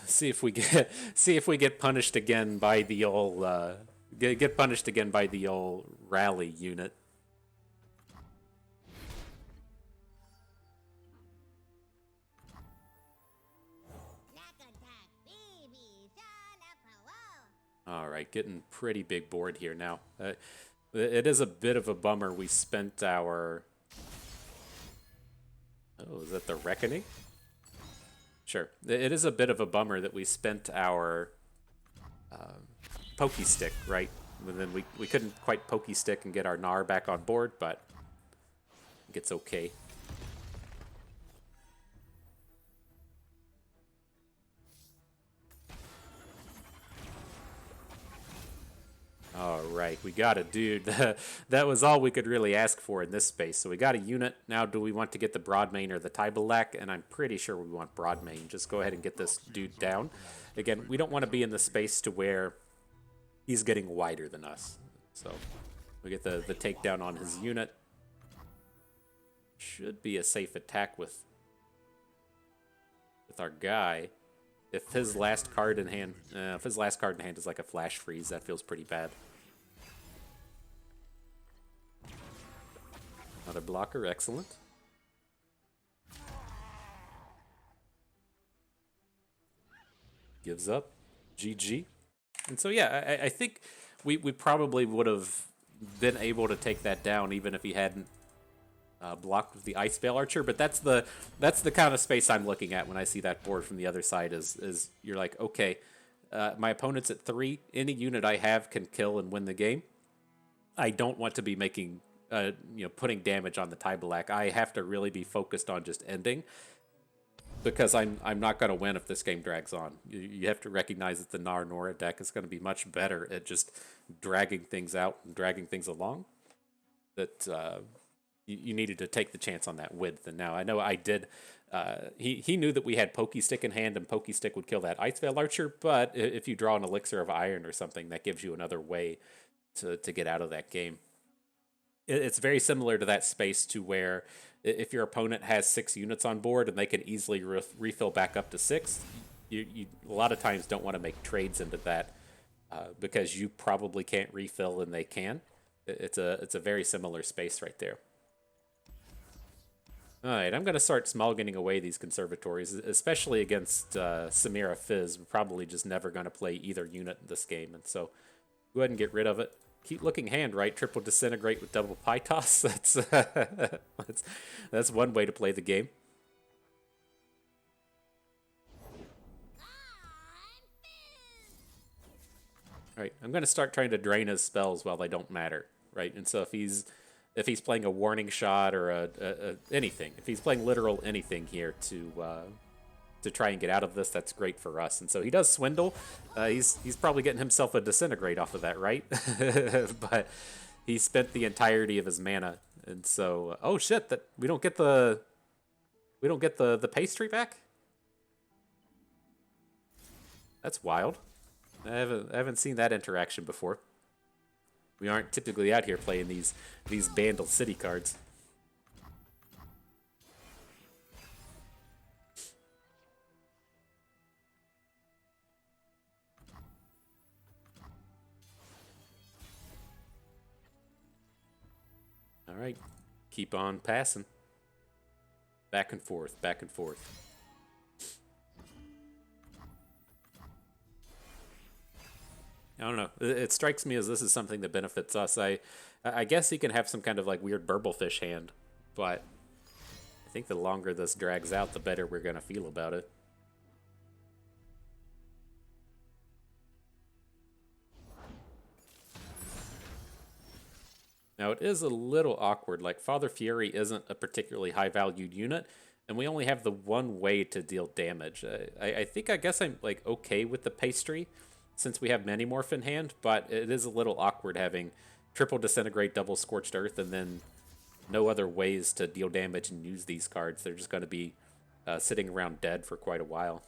See if we get punished again by the old get punished again by the old rally unit. All right, getting pretty big board here now. It is a bit of a bummer. We spent our... Oh, is that the Reckoning? Sure. It is a bit of a bummer that we spent our Pokey stick, right? And then we couldn't quite Pokey stick and get our Gnar back on board, but I think it's okay. All right, we got a dude. That was all we could really ask for in this space. So we got a unit. Now, do we want to get the Broadmane or the Tybalack? And I'm pretty sure we want Broadmane. Just go ahead and get this dude down. Again, we don't want to be in the space to where he's getting wider than us. So we get the takedown on his unit. Should be a safe attack with our guy. If his last card in hand, is like a flash freeze, that feels pretty bad. Another blocker, excellent. Gives up, GG. And so yeah, I think we probably would have been able to take that down even if he hadn't blocked with the Ice Veil Archer, but that's the kind of space I'm looking at when I see that board from the other side. Is you're like, okay, my opponent's at 3. Any unit I have can kill and win the game. I don't want to be making, putting damage on the Tybalack. I have to really be focused on just ending, because I'm not going to win if this game drags on. You have to recognize that the Gnar Nora deck is going to be much better at just dragging things out and dragging things along. That you needed to take the chance on that width. And now I know I did. He knew that we had Pokey Stick in hand, and Pokey Stick would kill that Ice Veil Archer. But if you draw an Elixir of Iron or something, that gives you another way to get out of that game. It's very similar to that space to where if your opponent has 6 units on board and they can easily refill back up to 6, you a lot of times don't want to make trades into that because you probably can't refill and they can. It's a very similar space right there. Alright, I'm going to start small-getting away these conservatories, especially against Samira Fizz. We're probably just never going to play either unit in this game, and so go ahead and get rid of it. Keep looking hand, right? Triple Disintegrate with double Pie Toss. That's one way to play the game. Alright, I'm going to start trying to drain his spells while they don't matter, right? And so if he's playing a warning shot or anything, if he's playing literal anything here to try and get out of this, that's great for us. And so he does swindle. He's probably getting himself a Disintegrate off of that, right? But he spent the entirety of his mana, and so oh shit, that we don't get the pastry back. That's wild. I haven't seen that interaction before. We aren't typically out here playing these Bandle City cards. Alright. Keep on passing. Back and forth, back and forth. I don't know. It strikes me as this is something that benefits us. I guess he can have some kind of like weird burblefish hand, but I think the longer this drags out, the better we're gonna feel about it. Now it is a little awkward. Like Father Fury isn't a particularly high-valued unit, and we only have the one way to deal damage. I guess I'm like okay with the pastry, since we have Manimorph in hand, but it is a little awkward having triple Disintegrate, double Scorched Earth, and then no other ways to deal damage and use these cards. They're just going to be sitting around dead for quite a while.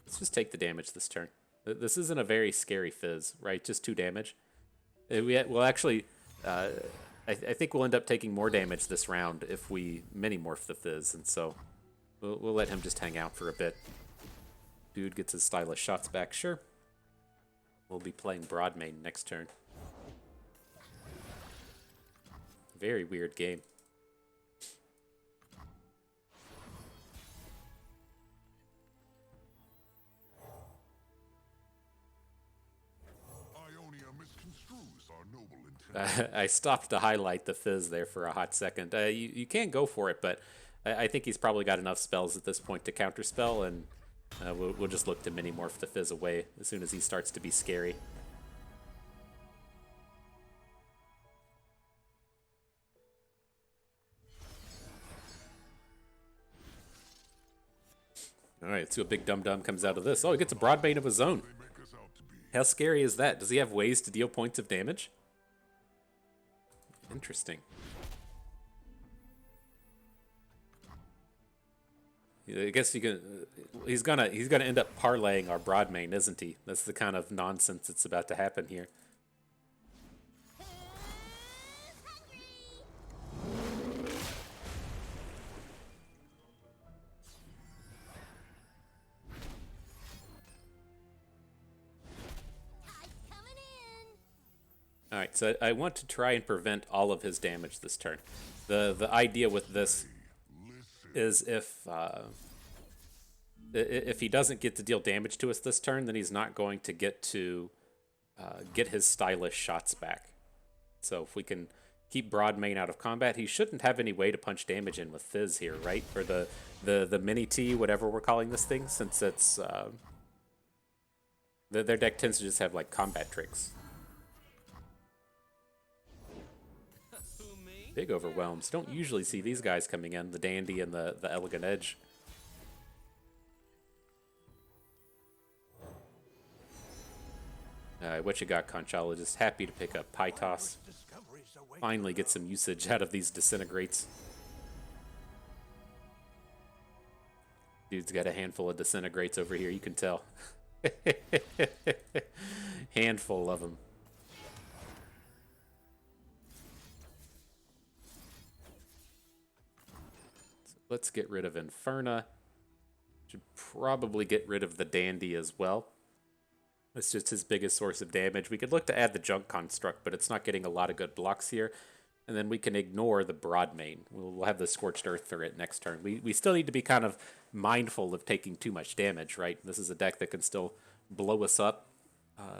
Let's just take the damage this turn. This isn't a very scary Fizz, right? Just 2 damage. We'll actually, I think we'll end up taking more damage this round if we mini-morph the Fizz, and so we'll let him just hang out for a bit. Dude gets his stylish shots back, sure. We'll be playing Broadmane next turn. Very weird game. I stopped to highlight the Fizz there for a hot second. You can go for it, but I think he's probably got enough spells at this point to counterspell, and we'll just look to mini-morph the Fizz away as soon as he starts to be scary. Alright, let's see what big dum-dum comes out of this. Oh, he gets a Broadbane of his own. How scary is that? Does he have ways to deal points of damage? Interesting. I guess you can. He's gonna end up parlaying our Broadmane, isn't he? That's the kind of nonsense that's about to happen here. Alright, so I want to try and prevent all of his damage this turn. The idea with this is if he doesn't get to deal damage to us this turn, then he's not going to get his stylish shots back. So if we can keep Broadmane out of combat, he shouldn't have any way to punch damage in with Fizz here, right? Or the mini-T, whatever we're calling this thing, since it's... their deck tends to just have, like, combat tricks. Big overwhelms. Don't usually see these guys coming in, the Dandy and the Elegant Edge. What you got, Conchologist? Happy to pick up Pytos. Finally get some usage out of these Disintegrates. Dude's got a handful of Disintegrates over here, you can tell. Handful of them. Let's get rid of Inferna. Should probably get rid of the Dandy as well. It's just his biggest source of damage. We could look to add the Junk Construct, but it's not getting a lot of good blocks here. And then we can ignore the Broadmane. We'll have the Scorched Earth for it next turn. We still need to be kind of mindful of taking too much damage, right? This is a deck that can still blow us up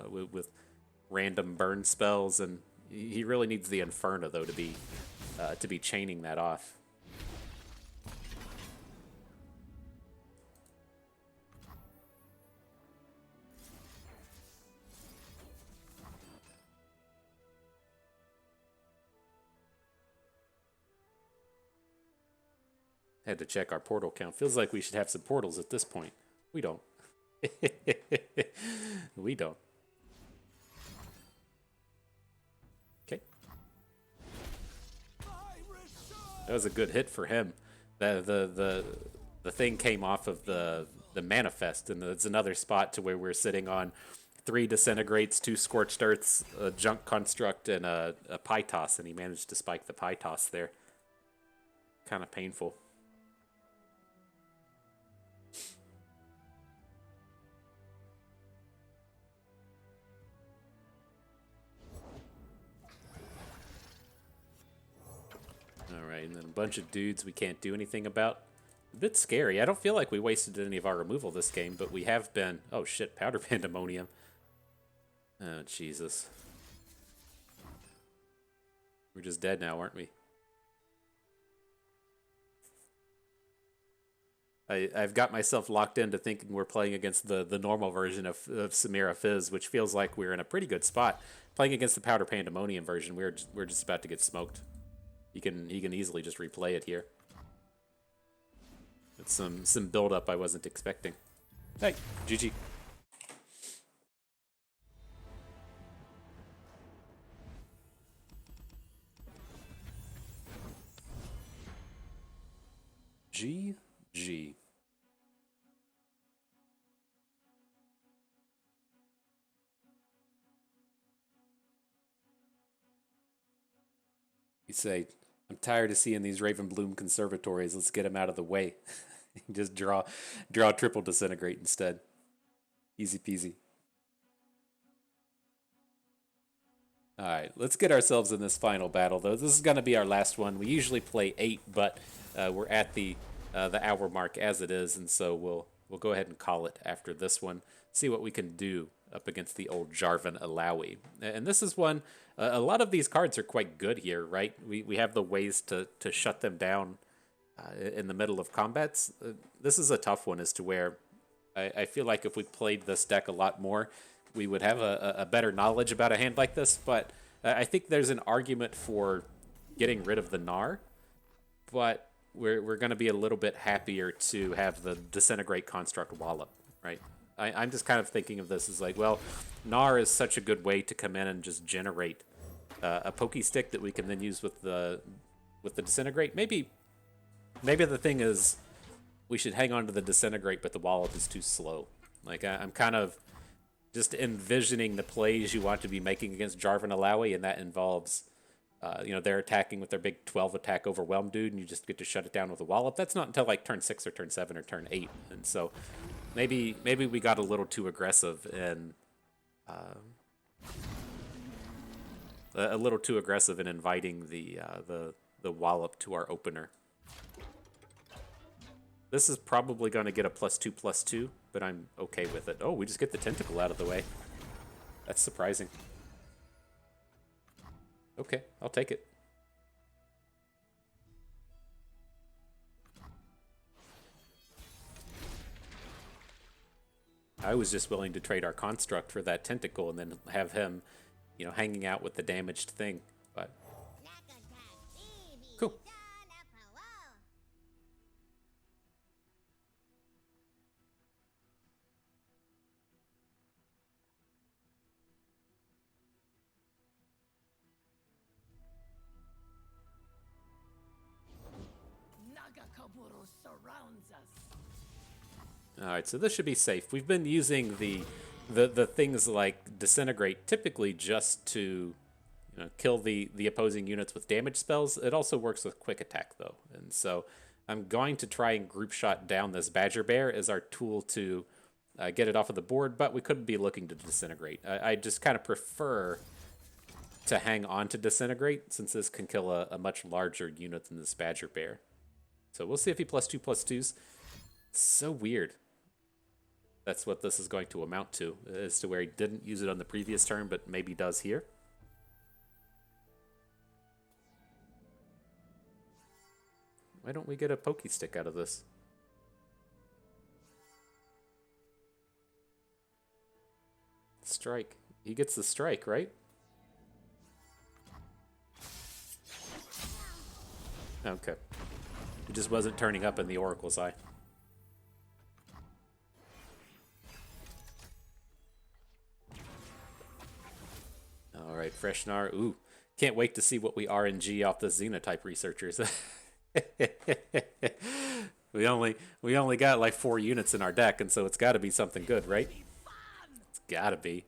with random burn spells, and he really needs the Inferno, though, to be chaining that off. Had to check our portal count. Feels like we should have some portals at this point. We don't. We don't. Okay. That was a good hit for him. The thing came off of the manifest, and it's another spot to where we're sitting on 3 Disintegrates, 2 Scorched Earths, a Junk Construct, and a Pytos, and he managed to spike the Pytos there. Kind of painful. Alright, and then a bunch of dudes we can't do anything about. A bit scary. I don't feel like we wasted any of our removal this game, but we have been... Oh shit, Powder Pandemonium. Oh, Jesus. We're just dead now, aren't we? I've got myself locked into thinking we're playing against the normal version of Samira Fizz, which feels like we're in a pretty good spot. Playing against the Powder Pandemonium version, we're just about to get smoked. He can easily just replay it here. It's some build up I wasn't expecting. Hey, GG. GG. You say, I'm tired of seeing these Ravenbloom conservatories. Let's get them out of the way. Just draw triple Disintegrate instead. Easy peasy. Alright, let's get ourselves in this final battle, though. This is going to be our last one. We usually play 8, but we're at the hour mark as it is, and so we'll go ahead and call it after this one. See what we can do up against the old Jarvan Alawi. And this is one, a lot of these cards are quite good here, right? We have the ways to shut them down in the middle of combats. This is a tough one as to where I feel like if we played this deck a lot more, we would have a better knowledge about a hand like this, but I think there's an argument for getting rid of the Gnar, but we're going to be a little bit happier to have the Disintegrate Construct Wallop, right? I'm just kind of thinking of this as like, well, Gnar is such a good way to come in and just generate a Pokey stick that we can then use with the Disintegrate. Maybe the thing is we should hang on to the Disintegrate, but the Wallop is too slow. Like, I'm kind of just envisioning the plays you want to be making against Jarvan Alawi, and that involves, they're attacking with their big 12 attack Overwhelm dude, and you just get to shut it down with a Wallop. That's not until like turn 6 or turn 7 or turn 8, and so maybe we got a little too aggressive in inviting the Wallop to our opener. This is probably going to get a +2/+2, but I'm okay with it. Oh, we just get the Tentacle out of the way. That's surprising. Okay, I'll take it. I was just willing to trade our Construct for that Tentacle and then have him, hanging out with the damaged thing. But cool. Surrounds us. Alright, so this should be safe. We've been using the things like Disintegrate typically just to kill the opposing units with damage spells. It also works with quick attack though. And so I'm going to try and group shot down this Badger Bear as our tool to get it off of the board, but we could be looking to Disintegrate. I just kind of prefer to hang on to Disintegrate since this can kill a much larger unit than this Badger Bear. So we'll see if he +2/+2s. So weird. That's what this is going to amount to, as to where he didn't use it on the previous turn, but maybe does here. Why don't we get a Pokey stick out of this? Strike. He gets the strike, right? Okay. It just wasn't turning up in the Oracle's eye. Alright, fresh Gnar. Ooh, can't wait to see what we RNG off the Xenotype researchers. we only got like 4 units in our deck, and so it's got to be something good, right? It's got to be.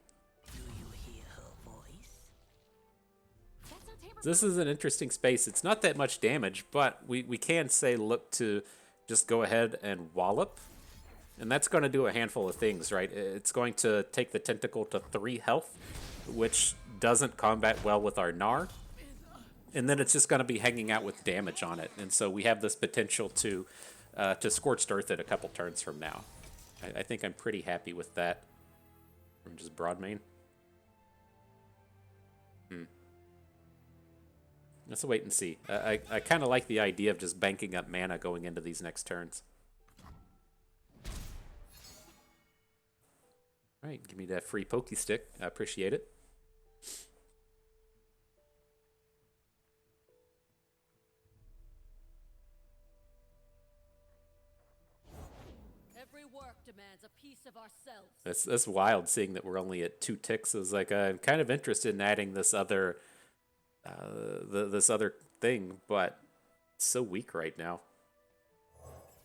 This is an interesting space. It's not that much damage, but we can say look to just go ahead and Wallop. And that's going to do a handful of things, right? It's going to take the Tentacle to 3 health, which doesn't combat well with our Gnar. and then it's just going to be hanging out with damage on it. And so we have this potential to Scorched Earth it a couple turns from now. I think I'm pretty happy with that. From just broad main. Let's wait and see. I kind of like the idea of just banking up mana going into these next turns. All right, give me that free Pokey stick. I appreciate it. Every work demands a piece of ourselves. That's wild seeing that we're only at 2 ticks. It's like I'm kind of interested in adding this other this other thing, but it's so weak right now.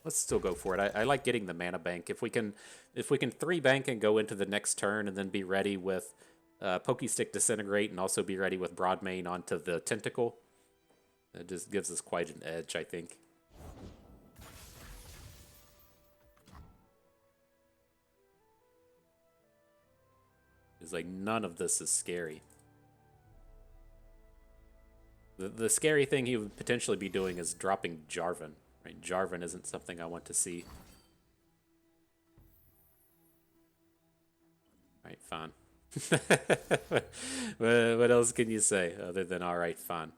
Let's still go for it. I like getting the mana bank. If we can 3 bank and go into the next turn and then be ready with Pokey Stick Disintegrate and also be ready with Broadmane onto the Tentacle, it just gives us quite an edge, I think. It's like none of this is scary. The scary thing he would potentially be doing is dropping Jarvan. Right? Jarvan isn't something I want to see. Alright, fine. What else can you say other than alright, fine?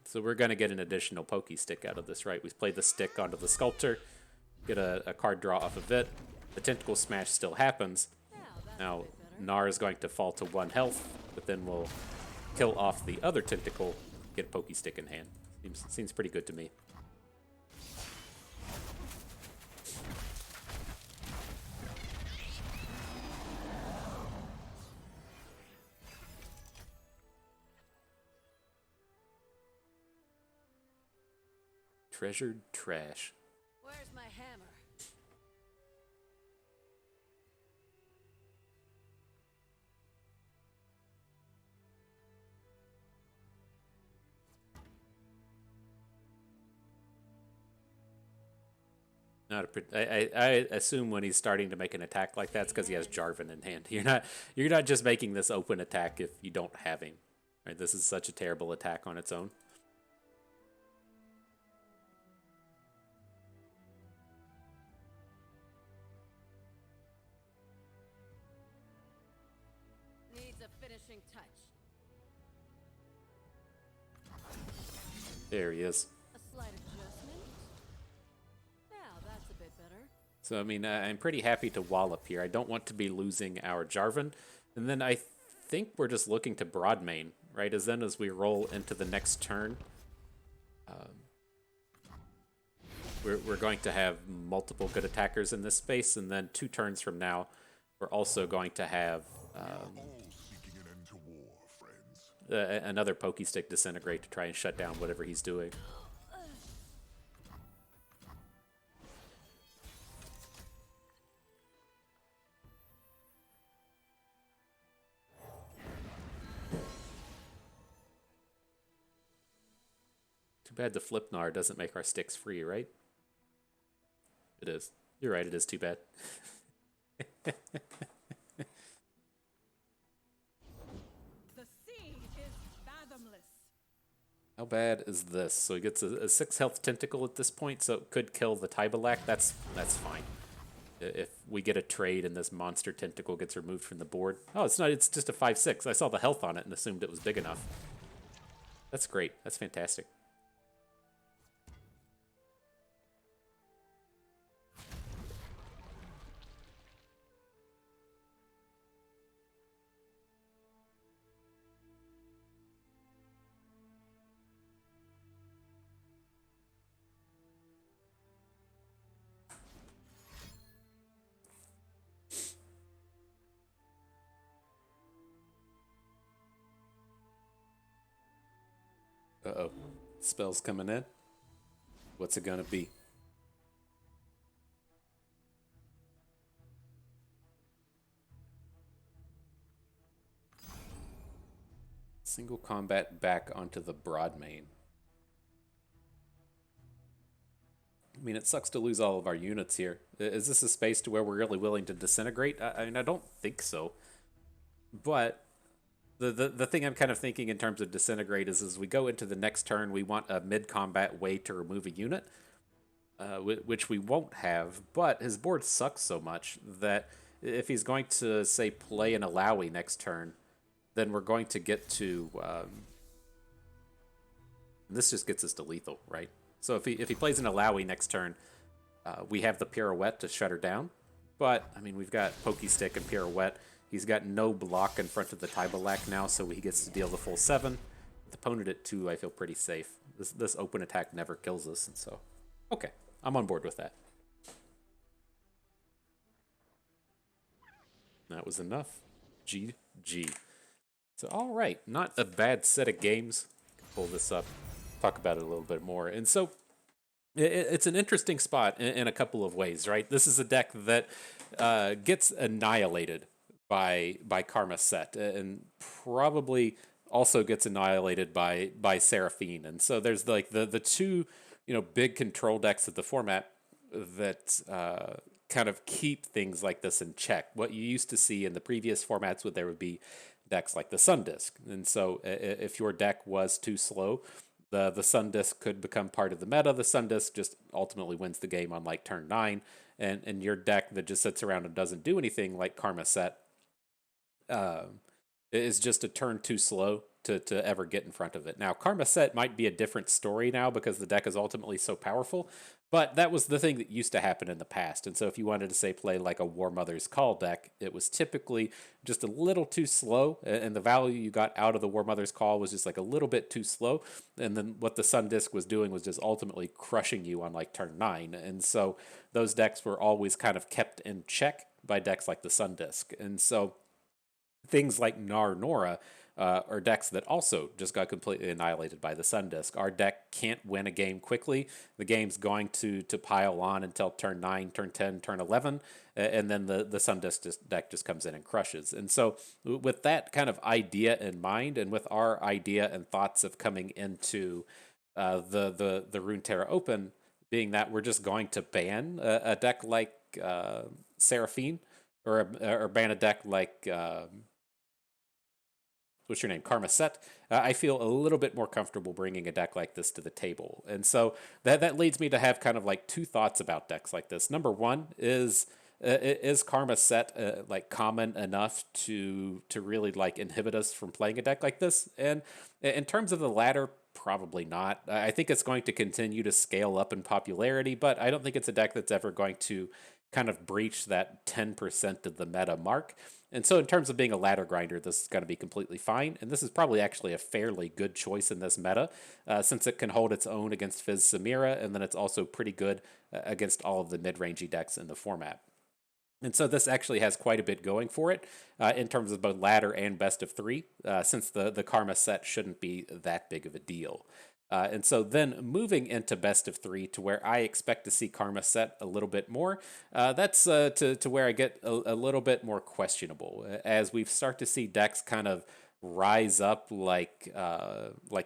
So we're going to get an additional Pokey Stick out of this, right? We play the stick onto the Sculptor, get a card draw off of it. The Tentacle Smash still happens. Now, Gnar is going to fall to 1 health, but then we'll kill off the other Tentacle, get Pokey Stick in hand. Seems pretty good to me. Treasured trash. Where's my hammer? I assume when he's starting to make an attack like that, it's because he has Jarvan in hand. You're not just making this open attack if you don't have him. Right? This is such a terrible attack on its own. Needs a finishing touch. There he is. A slight adjustment. Now that's a bit better. So, I mean, I'm pretty happy to wallop here. I don't want to be losing our Jarvan. And then I think we're just looking to Broadmane, right? As then as we roll into the next turn, we're going to have multiple good attackers in this space. And then 2 turns from now, we're also going to have All seeking an end to war, friends. another Pokey Stick Disintegrate to try and shut down whatever he's doing. Too bad the flip Gnar doesn't make our sticks free, right? It is. You're right, it is too bad. The sea is fathomless. How bad is this? So he gets a 6 health Tentacle at this point, so it could kill the Tybalak. That's fine. If we get a trade and this monster Tentacle gets removed from the board. Oh, it's not. It's just a 5/6. I saw the health on it and assumed it was big enough. That's great. That's fantastic. Uh-oh. Spell's coming in. What's it gonna be? Single combat back onto the Broadmane. mean, it sucks to lose all of our units here. Is this a space to where we're really willing to disintegrate? I mean, I don't think so. But the thing I'm kind of thinking in terms of disintegrate is as we go into the next turn, we want a mid-combat way to remove a unit, which we won't have. But his board sucks so much that if he's going to, say, play an Alawi next turn, then we're going to get to... this just gets us to lethal, right? So if he plays an Alawi next turn, we have the Pirouette to shut her down. But, I mean, we've got Pokey Stick and Pirouette. He's got no block in front of the Tybalak now, so he gets to deal the full 7. With the opponent at 2, I feel pretty safe. This open attack never kills us, and so... Okay, I'm on board with that. That was enough. GG. So, alright, not a bad set of games. Pull this up, talk about it a little bit more. And so, it's an interesting spot in a couple of ways, right? This is a deck that gets annihilated by Karma Sett, and probably also gets annihilated by Seraphine. And so there's like the two, big control decks of the format that kind of keep things like this in check. What you used to see in the previous formats there would be decks like the Sun Disk. And so if your deck was too slow, the Sun Disk could become part of the meta. The Sun Disk just ultimately wins the game on like turn 9. And your deck that just sits around and doesn't do anything like Karma Sett is just a turn too slow to ever get in front of it. Now, Karma Sett might be a different story now because the deck is ultimately so powerful, but that was the thing that used to happen in the past. And so if you wanted to, say, play like a War Mother's Call deck, it was typically just a little too slow, and the value you got out of the War Mother's Call was just like a little bit too slow. And then what the Sun Disk was doing was just ultimately crushing you on like turn 9. And so those decks were always kind of kept in check by decks like the Sun Disk. And so things like Gnar Nora are decks that also just got completely annihilated by the Sun Disk. Our deck can't win a game quickly. The game's going to pile on until turn 9, turn 10, turn 11, and then the Sun Disk deck just comes in and crushes. And so with that kind of idea in mind, and with our idea and thoughts of coming into the Runeterra Open, being that we're just going to ban a deck like Seraphine, or ban a deck like... what's your name? Karma Sett. I feel a little bit more comfortable bringing a deck like this to the table. And so that leads me to have kind of like two thoughts about decks like this. Number one is Karma Sett like common enough to really like inhibit us from playing a deck like this? And in terms of the latter, probably not. I think it's going to continue to scale up in popularity, but I don't think it's a deck that's ever going to kind of breach that 10% of the meta mark. And so in terms of being a ladder grinder, this is going to be completely fine. And this is probably actually a fairly good choice in this meta, since it can hold its own against Fizz Samira, and then it's also pretty good against all of the mid-rangey decks in the format. And so this actually has quite a bit going for it in terms of both ladder and best of 3, since the Karma Sett shouldn't be that big of a deal. And so then moving into best of 3 to where I expect to see Karma Sett a little bit more, that's to where I get a little bit more questionable, as we start to see decks kind of rise up like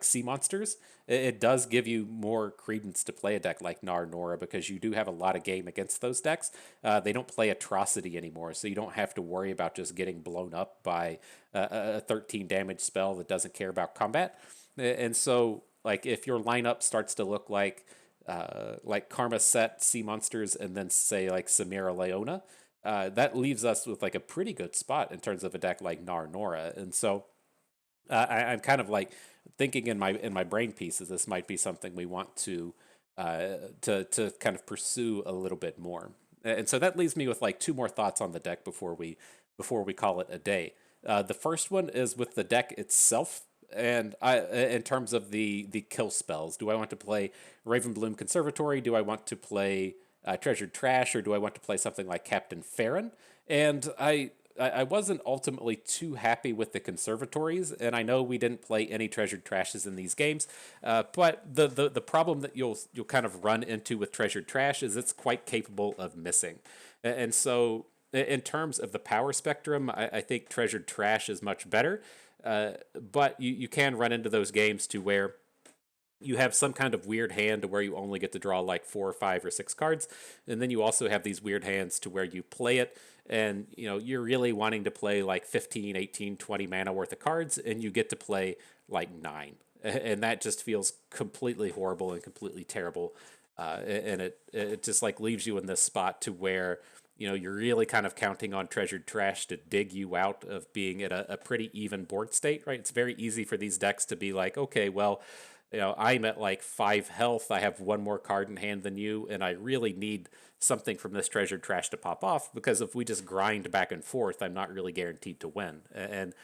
sea monsters. It does give you more credence to play a deck like Gnar Nora, because you do have a lot of game against those decks. They don't play Atrocity anymore, so you don't have to worry about just getting blown up by a 13 damage spell that doesn't care about combat. And so like if your lineup starts to look like Karma Sett, Sea Monsters, and then say like Samira Leona, that leaves us with like a pretty good spot in terms of a deck like Gnar Nora. And so I'm kind of like thinking in my brain pieces, this might be something we want to kind of pursue a little bit more. And so that leaves me with like two more thoughts on the deck before we call it a day. The first one is with the deck itself. And in terms of the kill spells, do I want to play Ravenbloom Conservatory? Do I want to play Treasured Trash? Or do I want to play something like Captain Farron? And I wasn't ultimately too happy with the conservatories, and I know we didn't play any Treasured Trashes in these games, but the problem that you'll kind of run into with Treasured Trash is it's quite capable of missing. And so in terms of the power spectrum, I think Treasured Trash is much better. But you can run into those games to where you have some kind of weird hand to where you only get to draw like 4 or 5 or 6 cards, and then you also have these weird hands to where you play it and you're really wanting to play like 15, 18, 20 mana worth of cards, and you get to play like 9, and that just feels completely horrible and completely terrible, and it just like leaves you in this spot to where you're really kind of counting on treasured trash to dig you out of being at a pretty even board state, right? It's very easy for these decks to be like, okay, well, I'm at like 5 health. I have 1 more card in hand than you, and I really need something from this treasured trash to pop off, because if we just grind back and forth, I'm not really guaranteed to win. And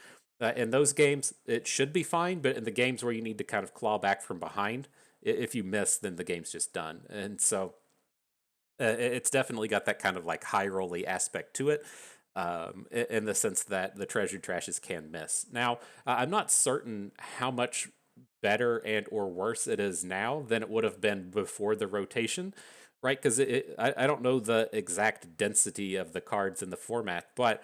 in those games, it should be fine, but in the games where you need to kind of claw back from behind, if you miss, then the game's just done. And so it's definitely got that kind of like high rolly aspect to it. In the sense that the treasured trashes can miss. Now, I'm not certain how much better and or worse it is now than it would have been before the rotation, right? Because I don't know the exact density of the cards in the format, but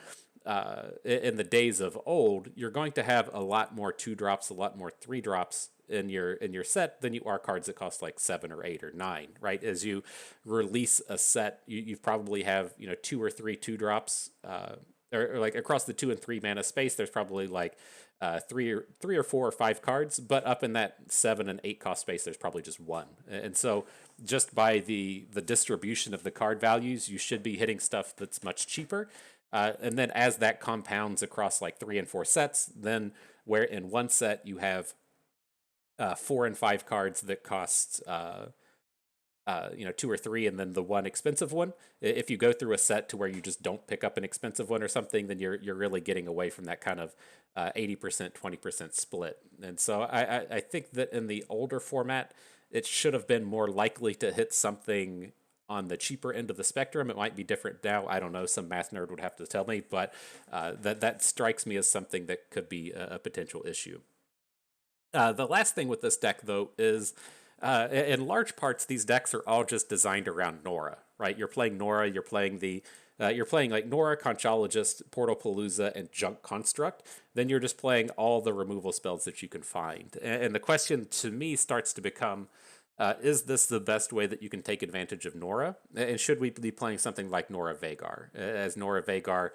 in the days of old, you're going to have a lot more 2-drops, a lot more 3-drops in your set than you are cards that cost like 7 or 8 or 9, right? As you release a set, you probably have 2 or 3 2-drops, or like across the 2 and 3 mana space. There's probably like 3 or 4 or 5 cards, but up in that 7 and 8 cost space, there's probably just 1. And so just by the distribution of the card values, you should be hitting stuff that's much cheaper. And then as that compounds across like 3 and 4 sets, then where in one set you have 4 and 5 cards that cost 2 or 3, and then the 1 expensive one. If you go through a set to where you just don't pick up an expensive one or something, then you're really getting away from that kind of 80%, 20% split. And so I think that in the older format, it should have been more likely to hit something on the cheaper end of the spectrum. It might be different now. I don't know. Some math nerd would have to tell me, but that strikes me as something that could be a potential issue. The last thing with this deck, though, is in large parts, these decks are all just designed around Nora, right? You're playing Nora, you're playing like Nora, Conchologist, Portalpalooza, and Junk Construct. Then you're just playing all the removal spells that you can find. And the question to me starts to become, is this the best way that you can take advantage of Nora? And should we be playing something like Nora Vagar? As Nora Vagar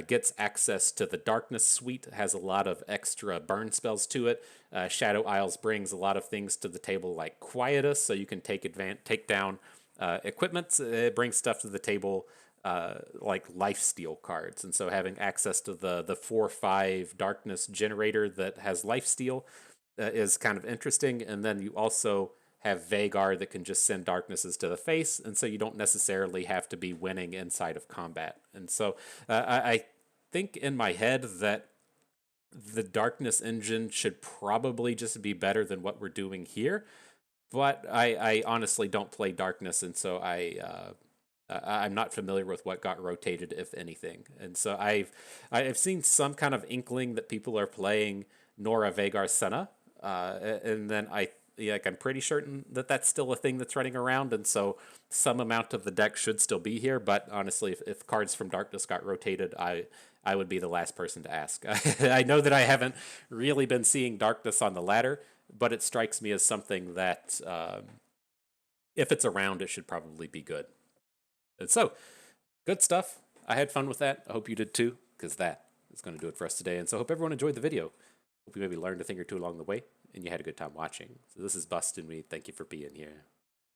gets access to the Darkness Suite, has a lot of extra burn spells to it. Shadow Isles brings a lot of things to the table like Quietus, so you can take down equipment. It brings stuff to the table like lifesteal cards. And so having access to the 4/5 Darkness generator that has lifesteal is kind of interesting. And then you also have Vagar that can just send darknesses to the face, and so you don't necessarily have to be winning inside of combat. And so I think in my head that the darkness engine should probably just be better than what we're doing here, but I honestly don't play darkness, and so I'm not familiar with what got rotated, if anything. And so I've seen some kind of inkling that people are playing Nora Vagar Senna, and then I'm pretty certain that that's still a thing that's running around, and so some amount of the deck should still be here. But honestly, if cards from Darkness got rotated, I would be the last person to ask. I know that I haven't really been seeing Darkness on the ladder, but it strikes me as something that if it's around, it should probably be good. And so, good stuff. I had fun with that. I hope you did too, because that is going to do it for us today. And so I hope everyone enjoyed the video. Hope you maybe learned a thing or two along the way, and you had a good time watching. So this is Bust, and we thank you for being here.